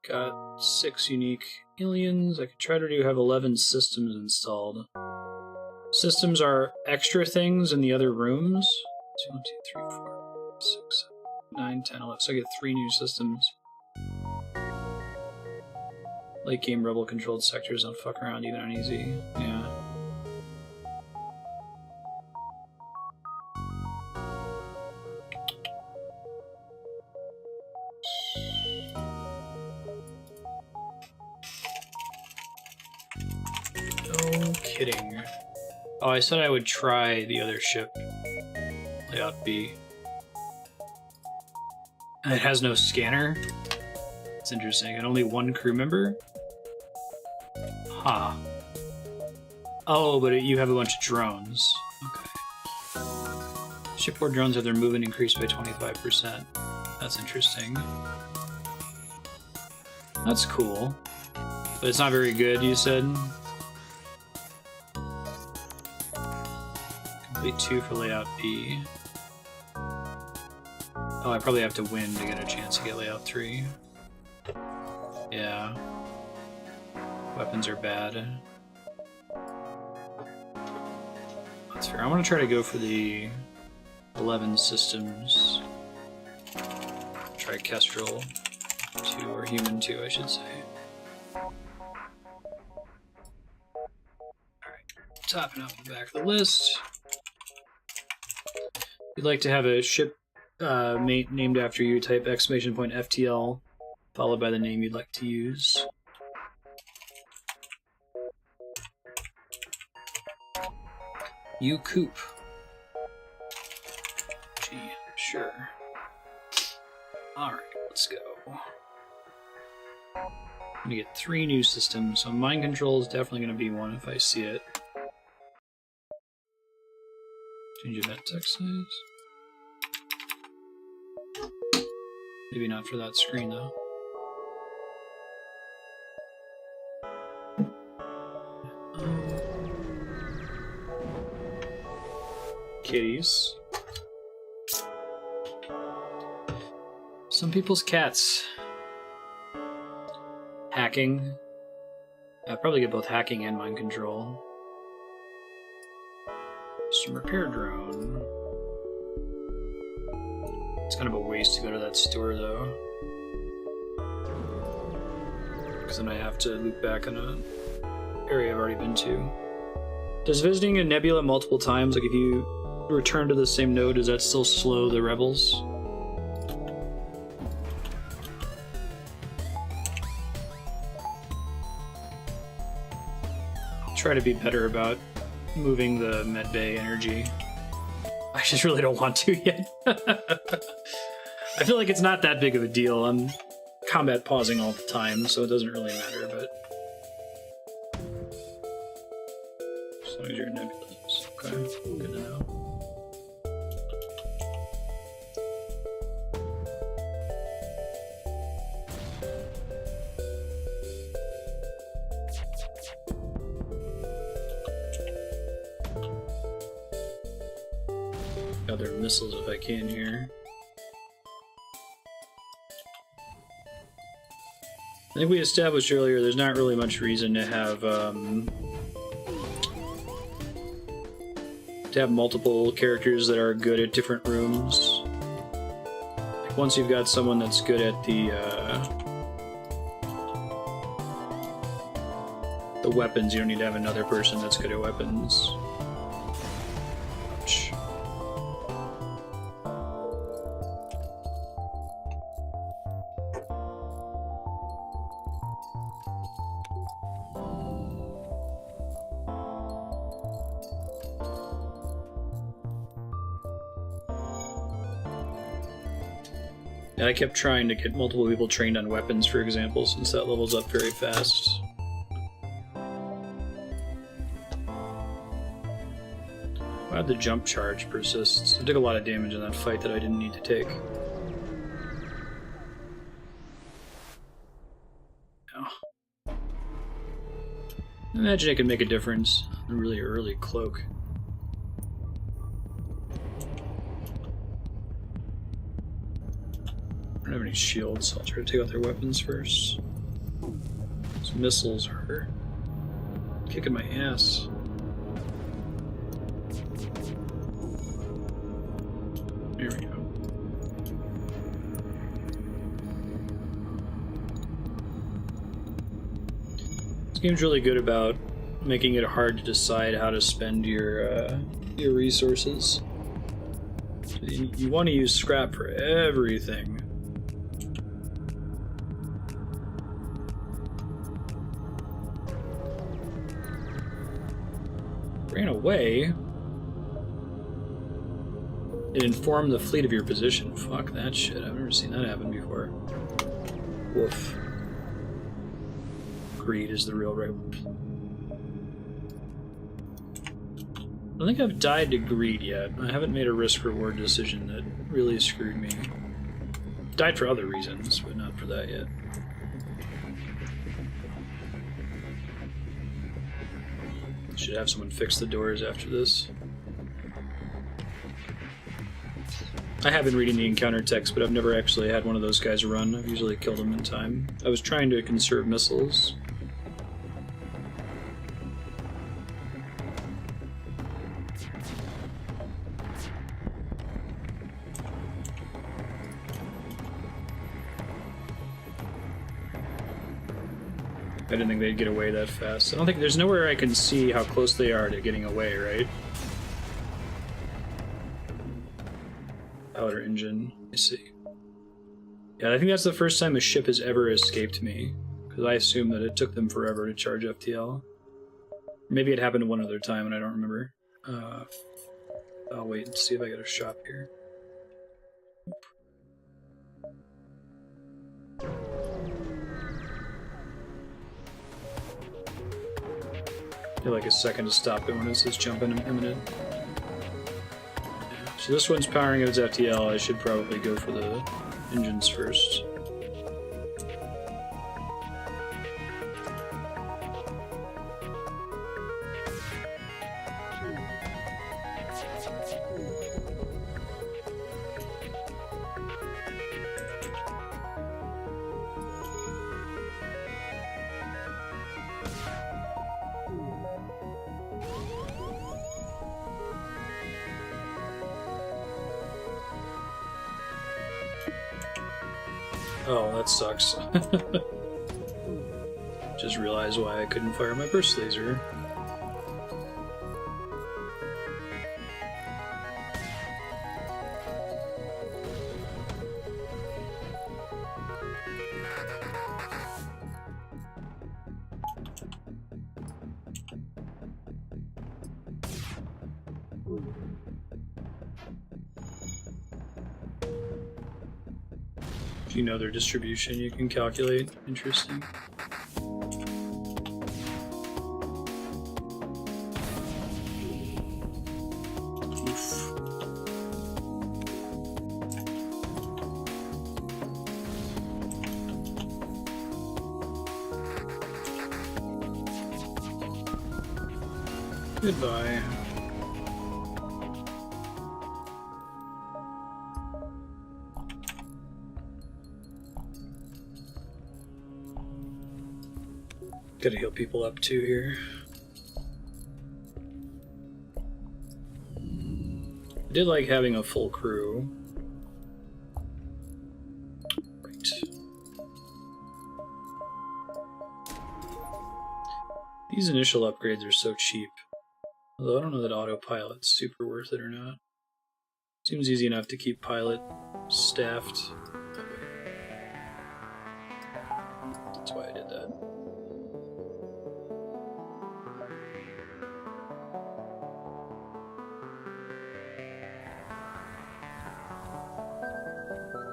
Speaker 1: Got 6 unique aliens. I could try to have 11 systems installed. Systems are extra things in the other rooms. 2, 1, 2, 3, 4, 6, 7, 9, 10, 11. So I get 3 new systems. Late game rebel controlled sectors don't fuck around even on easy. Yeah. No kidding. Oh, I said I would try the other ship. Layout B. And it has no scanner? It's interesting. And only 1 crew member? Huh. Oh, but you have a bunch of drones. Okay. Shipboard drones have their movement increased by 25%. That's interesting. That's cool. But it's not very good, you said? Complete 2 for layout B. Oh, I probably have to win to get a chance to get layout 3. Yeah. Weapons are bad. That's fair. I want to try to go for the 11 systems. Try Kestrel 2, or Human 2, I should say. Alright, topping up the back of the list. You'd like to have a ship named after you, type exclamation point FTL, followed by the name you'd like to use. You Coop. Gee, sure. Alright, let's go. I'm gonna get 3 new systems, so mind control is definitely gonna be one if I see it. Change event text size. Maybe not for that screen though. Kitties. Some people's cats. Hacking. I'll probably get both hacking and mind control. Some repair drone. It's kind of a waste to go to that store though. Because then I have to loop back on an area I've already been to. Does visiting a Nebula multiple times, like if you return to the same node, does that still slow the rebels? Try to be better about moving the medbay energy. I just really don't want to yet. I feel like it's not that big of a deal. I'm combat pausing all the time, so it doesn't really matter, but as long as you're nebulous. Okay, good to know. Other missiles if I can here. I think we established earlier there's not really much reason to have multiple characters that are good at different rooms. Like once you've got someone that's good at the weapons, you don't need to have another person that's good at weapons. Ouch. Yeah, I kept trying to get multiple people trained on weapons, for example, since that levels up very fast. Why'd the jump charge persist? I took a lot of damage in that fight that I didn't need to take. Oh. I imagine it could make a difference. A really early cloak. I don't have any shields, so I'll try to take out their weapons first. Those missiles are kicking my ass. There we go. This game's really good about making it hard to decide how to spend your resources. You want to use scrap for everything. Ran away. It informed the fleet of your position. Fuck that shit. I've never seen that happen before. Woof. Greed is the real right. I don't think I've died to greed yet. I haven't made a risk-reward decision that really screwed me. Died for other reasons, but not for that yet. Should have someone fix the doors after this. I have been reading the encounter text, but I've never actually had one of those guys run. I've usually killed them in time. I was trying to conserve missiles. I didn't think they'd get away that fast. I don't think there's nowhere I can see how close they are to getting away, right? Powder engine. I see. Yeah, I think that's the first time a ship has ever escaped me, because I assume that it took them forever to charge FTL. Maybe it happened one other time and I don't remember. I'll wait and see if I get a shop here. I feel like a second to stop it when it says jump in imminent. So this one's powering up its FTL. I should probably go for the engines first. Oh, that sucks. Just realized why I couldn't fire my burst laser. If you know their distribution, you can calculate. Interesting. Oof. Goodbye. Gotta heal people up too here. I did like having a full crew. Right. These initial upgrades are so cheap. Although I don't know that autopilot's super worth it or not. Seems easy enough to keep pilot staffed. That's why I did that.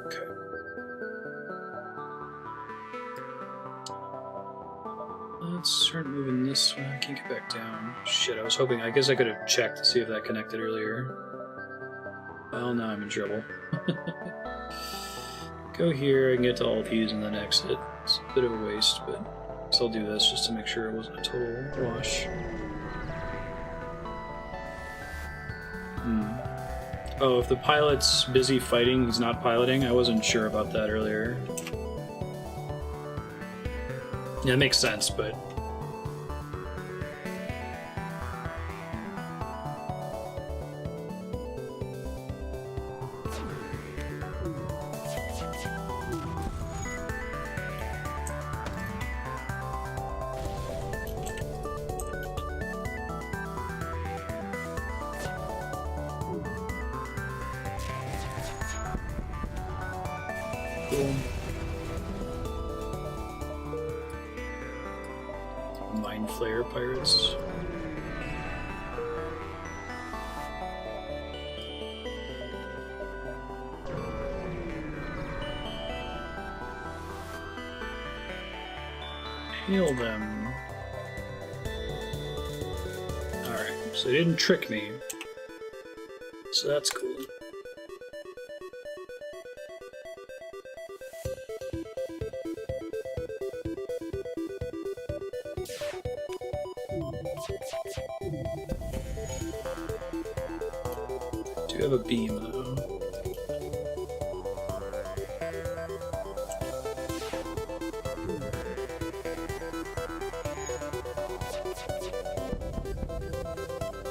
Speaker 1: Okay. Let's start moving this way. I can't get back down. Shit, I was hoping. I guess I could have checked to see if that connected earlier. Well, now I'm in trouble. Go here, I can get to all of these and then exit. It's a bit of a waste, but I'll do this just to make sure it wasn't a total wash. Oh, if the pilot's busy fighting, he's not piloting? I wasn't sure about that earlier. Yeah, it makes sense, but... Mind Flayer pirates. Heal them. Alright, so they didn't trick me. So that's cool. Do have a beam though.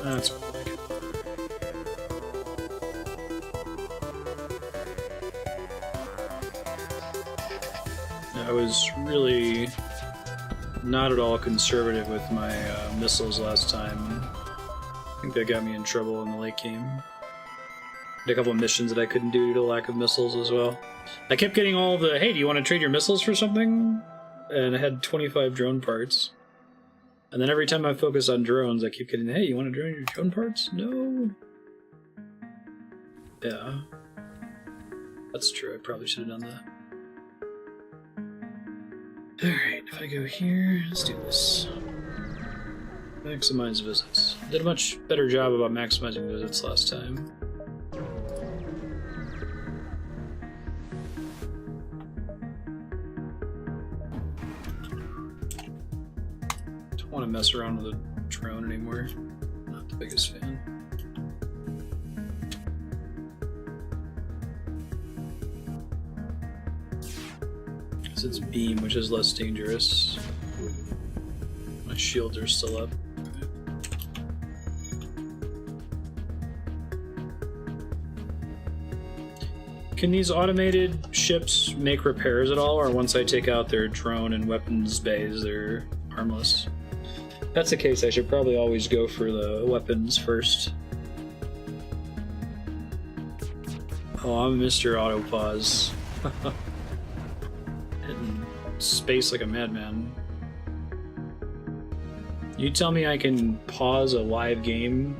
Speaker 1: That's more like it. I was really not at all conservative with my missiles last time. I think that got me in trouble in the late game. Did a couple of missions that I couldn't do due to lack of missiles as well. I kept getting all the, hey, do you want to trade your missiles for something? And I had 25 drone parts. And then every time I focus on drones, I keep getting, hey, you want to drone your drone parts? No. Yeah. That's true, I probably should have done that. Alright, if I go here, let's do this. Maximize visits. Did a much better job about maximizing visits last time. Don't want to mess around with a drone anymore. Not the biggest fan. It's beam, which is less dangerous. My shields are still up. Can these automated ships make repairs at all, or once I take out their drone and weapons bays, they're harmless? If that's the case, I should probably always go for the weapons first. Oh, I'm Mr. Autopause. Hitting space like a madman. You tell me I can pause a live game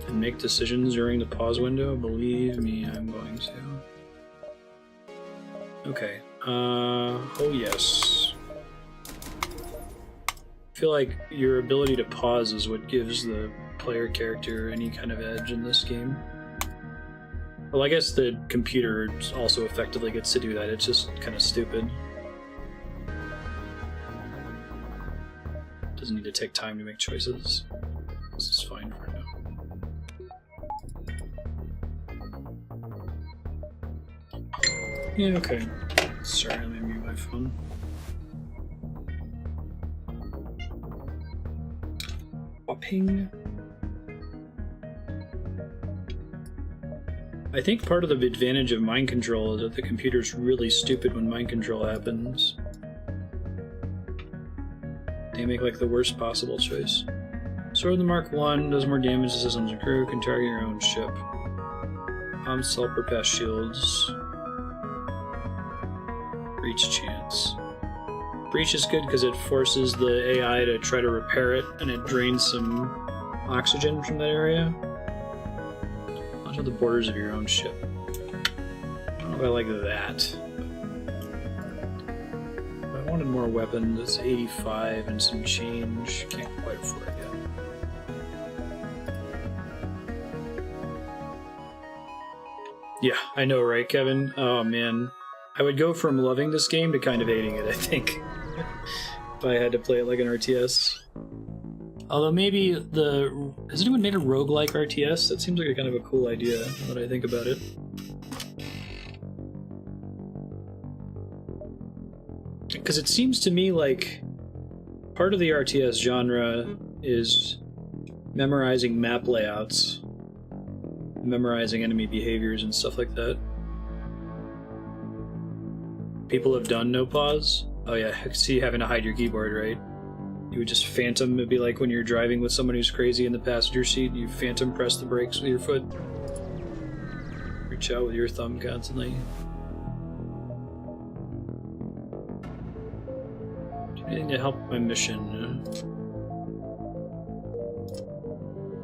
Speaker 1: and make decisions during the pause window? Believe me, I'm going to. Okay. Oh yes. I feel like your ability to pause is what gives the player character any kind of edge in this game. Well, I guess the computer also effectively gets to do that. It's just kind of stupid. Doesn't need to take time to make choices. This is fine for now. Yeah, okay. Sorry, let me mute my phone. ping? I think part of the advantage of mind control is that the computer's really stupid when mind control happens. They make like the worst possible choice. Sword of the Mark 1 does more damage to systems and crew, can target your own ship. Bomb sulfur pass shields. Breach chance. Breach is good because it forces the AI to try to repair it, and it drains some oxygen from that area. Onto the borders of your own ship. I don't know if I like that. If I wanted more weapons, it's 85 and some change. Can't quite afford it yet. Yeah, I know, right, Kevin? Oh, man. I would go from loving this game to kind of hating it, I think. If I had to play it like an RTS. Although maybe the... Has anyone made a roguelike RTS? That seems like a kind of a cool idea, now that I think about it. Because it seems to me like part of the RTS genre is memorizing map layouts, memorizing enemy behaviors and stuff like that. People have done no pause. Oh yeah, I see having to hide your keyboard, right? You would just phantom, it'd be like when you're driving with someone who's crazy in the passenger seat, you phantom press the brakes with your foot. Reach out with your thumb constantly. Do anything to help my mission.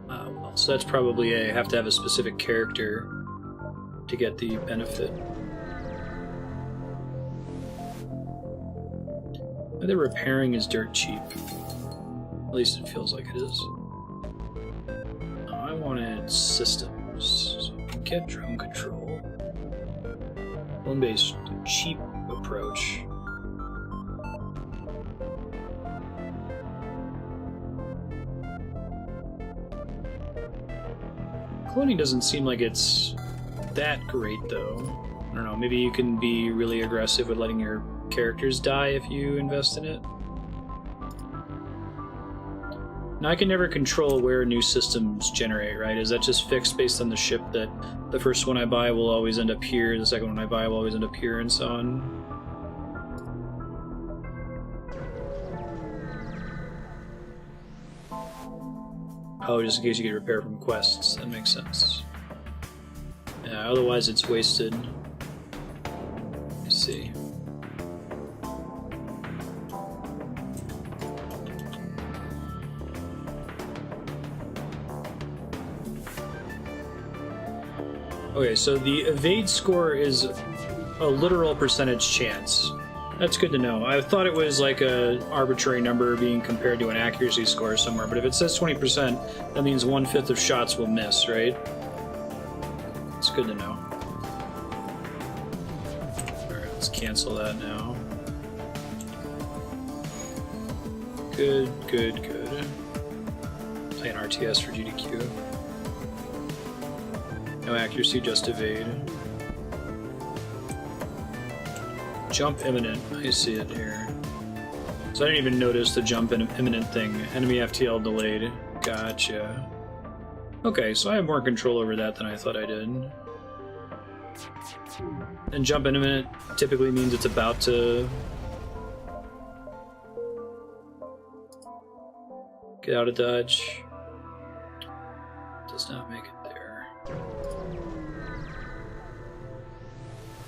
Speaker 1: Well, so that's probably I have to have a specific character to get the benefit. The repairing is dirt cheap. At least it feels like it is. I wanted systems, so I can get drone control. One-based cheap approach. Cloning doesn't seem like it's that great, though. I don't know, maybe you can be really aggressive with letting your characters die if you invest in it. Now I can never control where new systems generate, right? Is that just fixed based on the ship that the first one I buy will always end up here, the second one I buy will always end up here, and so on? Oh, just in case you get repair from quests. That makes sense. Yeah, otherwise it's wasted. Let's see. Okay, so the evade score is a literal percentage chance. That's good to know. I thought it was like a arbitrary number being compared to an accuracy score somewhere, but if it says 20%, that means 1/5 of shots will miss, right? It's good to know. Alright, let's cancel that now. Good, good, good. Play an RTS for GDQ. No accuracy, just evade. Jump imminent. I see it here. So I didn't even notice the jump imminent thing. Enemy FTL delayed. Gotcha. Okay, so I have more control over that than I thought I did. And jump imminent typically means it's about to get out of dodge. Does not make it there.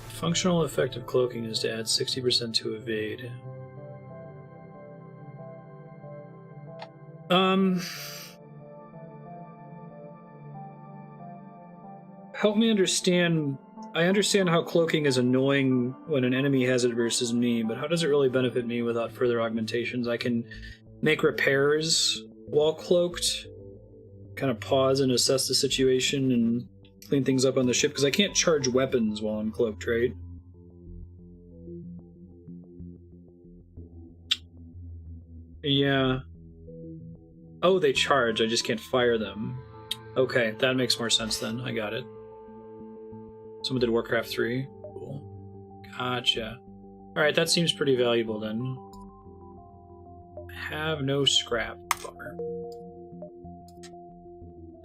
Speaker 1: Functional effect of cloaking is to add 60% to evade. Help me understand. I understand how cloaking is annoying when an enemy has it versus me, but how does it really benefit me without further augmentations? I can make repairs while cloaked, kind of pause and assess the situation and clean things up on the ship, because I can't charge weapons while I'm cloaked, right? Yeah. Oh, they charge, I just can't fire them. Okay, that makes more sense then. I got it. Someone did Warcraft 3. Cool. Gotcha. Alright, that seems pretty valuable then. Have no scrap. Bummer.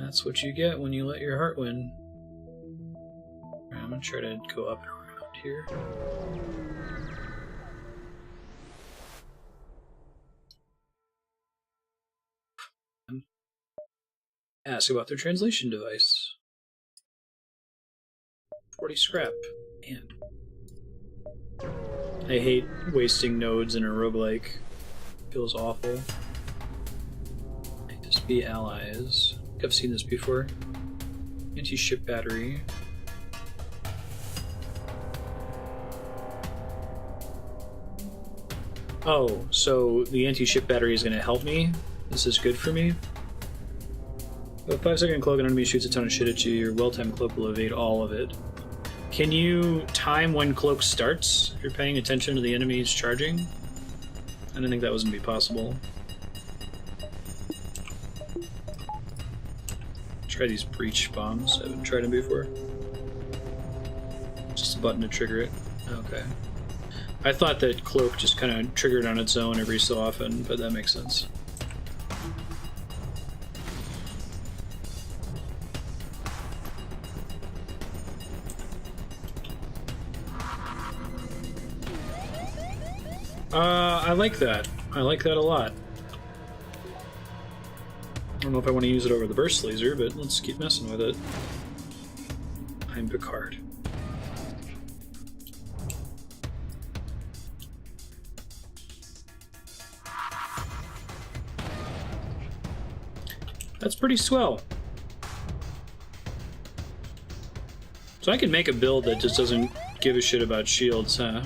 Speaker 1: That's what you get when you let your heart win. Right, I'm gonna try to go up and around here. Ask about their translation device. 40 scrap. Man. I hate wasting nodes in a roguelike. Feels awful. Just be allies. I think I've seen this before. Anti-ship battery. Oh, so the anti-ship battery is going to help me? This is good for me? A 5-second cloak, an enemy shoots a ton of shit at you, your well-timed cloak will evade all of it. Can you time when cloak starts if you're paying attention to the enemies charging? I didn't think that was going to be possible. Try these breach bombs. I haven't tried them before. Just a button to trigger it. Okay. I thought that cloak just kind of triggered on its own every so often, but that makes sense. I like that. I like that a lot. I don't know if I want to use it over the burst laser, but let's keep messing with it. I'm Picard. That's pretty swell. So I can make a build that just doesn't give a shit about shields, huh?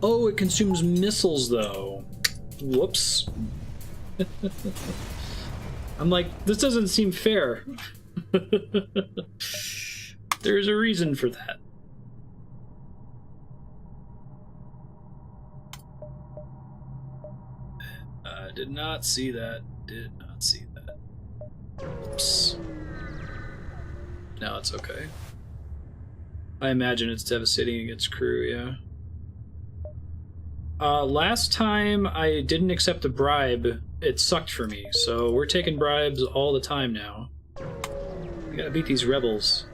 Speaker 1: Oh, it consumes missiles, though. Whoops. I'm like, this doesn't seem fair. There's a reason for that. Did not see that. Did not see that. Oops. No, it's okay. I imagine it's devastating against crew, yeah. Last time I didn't accept a bribe, it sucked for me, so we're taking bribes all the time now. We gotta beat these rebels.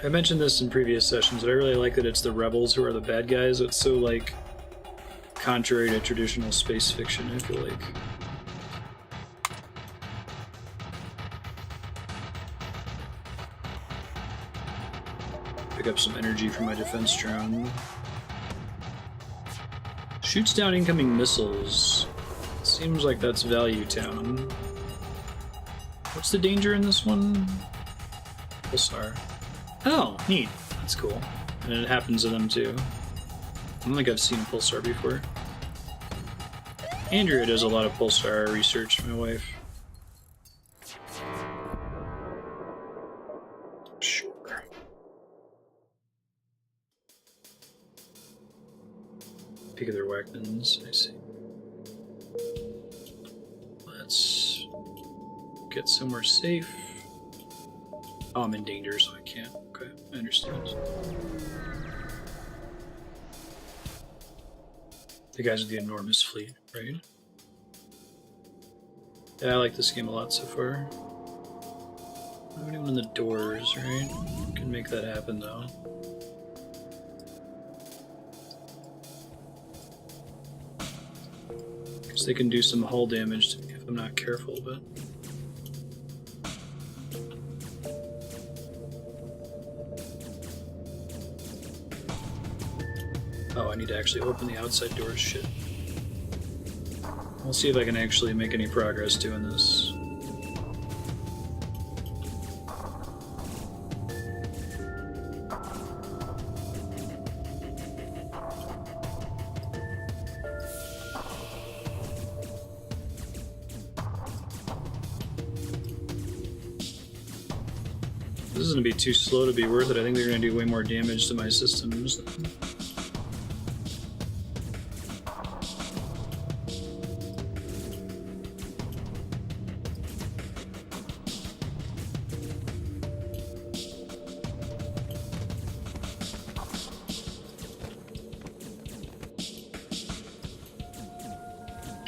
Speaker 1: I mentioned this in previous sessions, but I really like that it's the rebels who are the bad guys. It's so, like, contrary to traditional space fiction, I feel like. Pick up some energy from my defense drone. Shoots down incoming missiles. Seems like that's Value Town. What's the danger in this one? Pulsar. Oh, neat. That's cool. And it happens to them too. I don't think I've seen Pulsar before. Andrea does a lot of Pulsar research, my wife. Sure. Pick of their weapons, I see. Let's get somewhere safe. Oh, I'm in danger, so I can't. Okay, I understand. The guys with the enormous fleet, right? Yeah, I like this game a lot so far. Not even in the doors, right? Can make that happen though. Because they can do some hull damage to me if I'm not careful, but... Oh, I need to actually open the outside doors, shit. We'll see if I can actually make any progress doing this. This is going to be too slow to be worth it. I think they're going to do way more damage to my systems.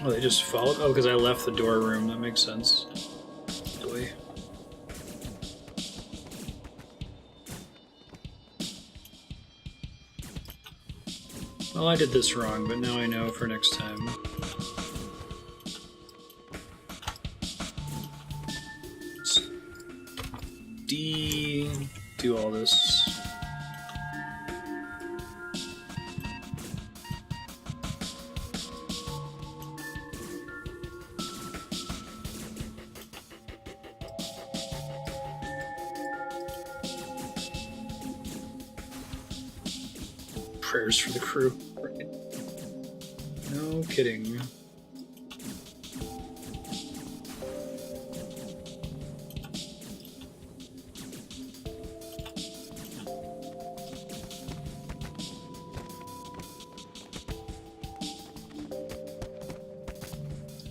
Speaker 1: Oh, they just followed? Oh, because I left the door room. That makes sense. Boy. Well, I did this wrong, but now I know for next time. Do all this. Prayers for the crew. No kidding.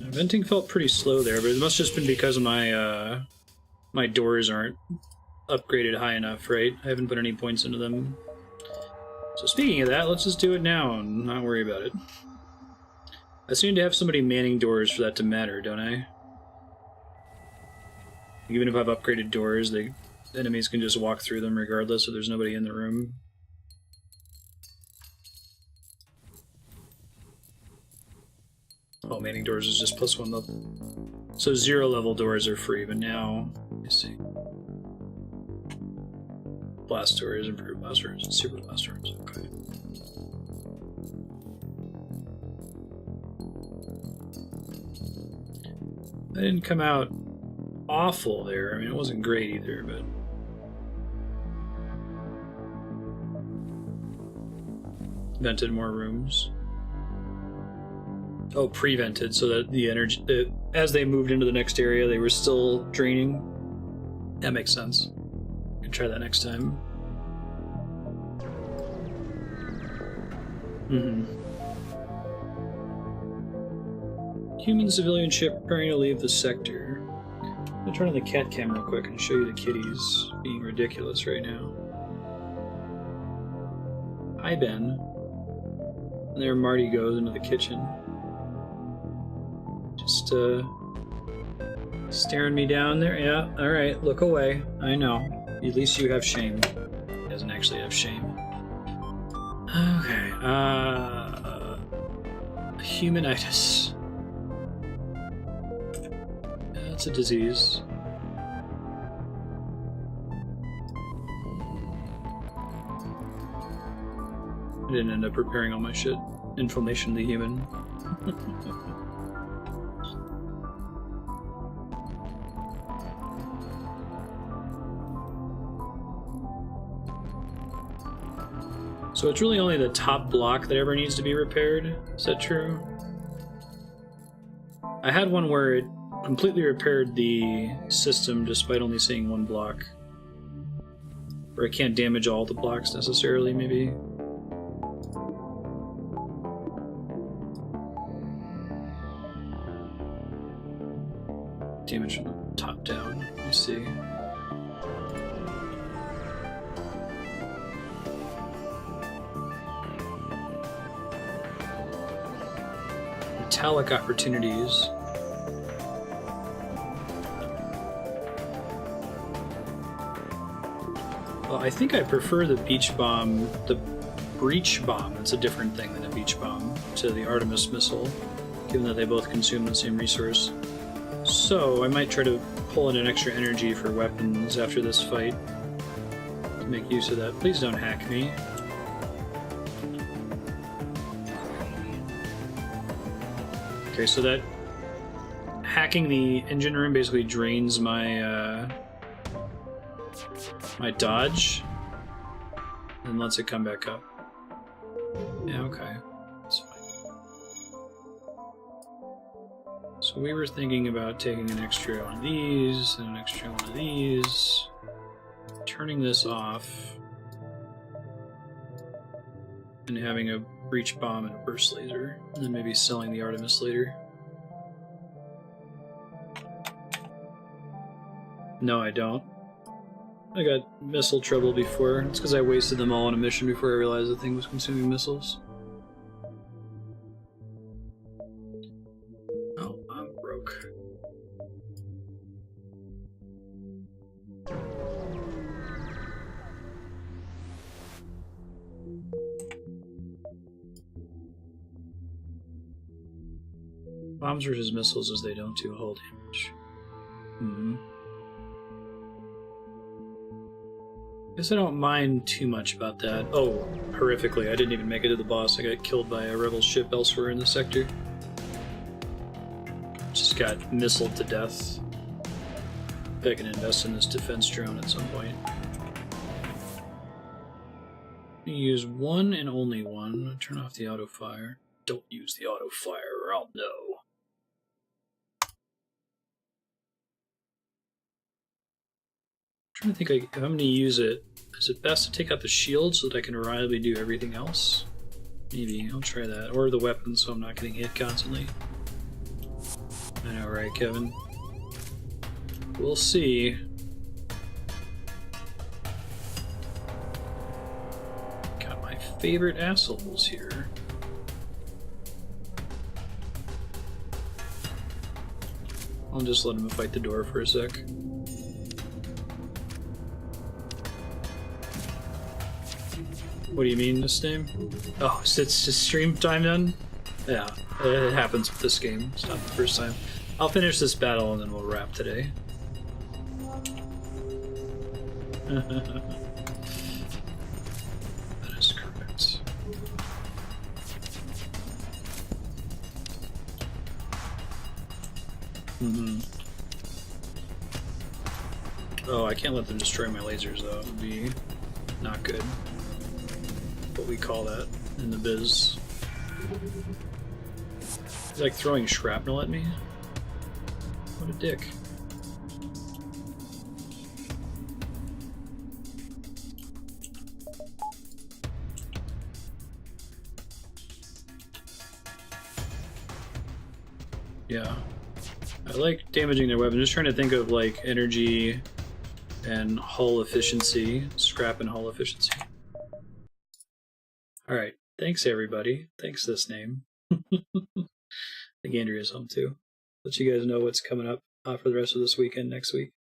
Speaker 1: Venting felt pretty slow there, but it must have just been because my my doors aren't upgraded high enough, right? I haven't put any points into them. So speaking of that, let's just do it now and not worry about it. I just need to have somebody manning doors for that to matter, don't I? Even if I've upgraded doors, the enemies can just walk through them regardless if there's nobody in the room. Oh, manning doors is just +1 level. So 0 level doors are free, but now, let me see. Blast doors, improved blast doors, super blast doors, okay. That didn't come out awful there. I mean, it wasn't great either, but... Vented more rooms. Oh, pre-vented, so that the energy... as they moved into the next area, they were still draining. That makes sense. I can try that next time. Human civilian ship preparing to leave the sector. I'm gonna turn on the cat cam real quick and show you the kitties being ridiculous right now. Hi, Ben. And there Marty goes into the kitchen. Just, staring me down there? Yeah, alright, look away. I know. At least you have shame. He doesn't actually have shame. Okay, humanitis. That's a disease. I didn't end up repairing all my shit. Inflammation of the human. So it's really only the top block that ever needs to be repaired? Is that true? I had one where it completely repaired the system despite only seeing one block. Where it can't damage all the blocks necessarily, maybe. Damage from the top down. Let me see. Metallic opportunities. Well, I think I prefer the beach bomb, the breach bomb. It's a different thing than a beach bomb to the Artemis missile, given that they both consume the same resource. So I might try to pull in an extra energy for weapons after this fight to make use of that. Please don't hack me. Okay, so that hacking the engine room basically drains my my dodge and lets it come back up. Yeah, okay. That's fine. So we were thinking about taking an extra one of these and an extra one of these, turning this off, and having a breach bomb and a burst laser, and then maybe selling the Artemis later. No, I don't. I got missile trouble before. It's because I wasted them all on a mission before I realized the thing was consuming missiles. Bombs versus missiles as they don't do hull damage. Guess I don't mind too much about that. Oh, horrifically. I didn't even make it to the boss. I got killed by a rebel ship elsewhere in the sector. Just got missiled to death. I can invest in this defense drone at some point. Use one and only one. Turn off the auto fire. Don't use the auto fire or I'll know. I'm trying to think if I'm going to use it. Is it best to take out the shield so that I can reliably do everything else? Maybe. I'll try that. Or the weapon so I'm not getting hit constantly. I know, right, Kevin? We'll see. Got my favorite assholes here. I'll just let him fight the door for a sec. What do you mean this name? Oh, is it stream time done? Yeah, it happens with this game. It's not the first time. I'll finish this battle and then we'll wrap today. That is correct. Oh, I can't let them destroy my lasers though. It would be not good. What we call that in the biz. He's like throwing shrapnel at me. What a dick. Yeah. I like damaging their weapon. Just trying to think of like energy and hull efficiency. Scrap and hull efficiency. Alright. Thanks everybody. Thanks this name. I think Andrea's home too. Let you guys know what's coming up for the rest of this weekend next week.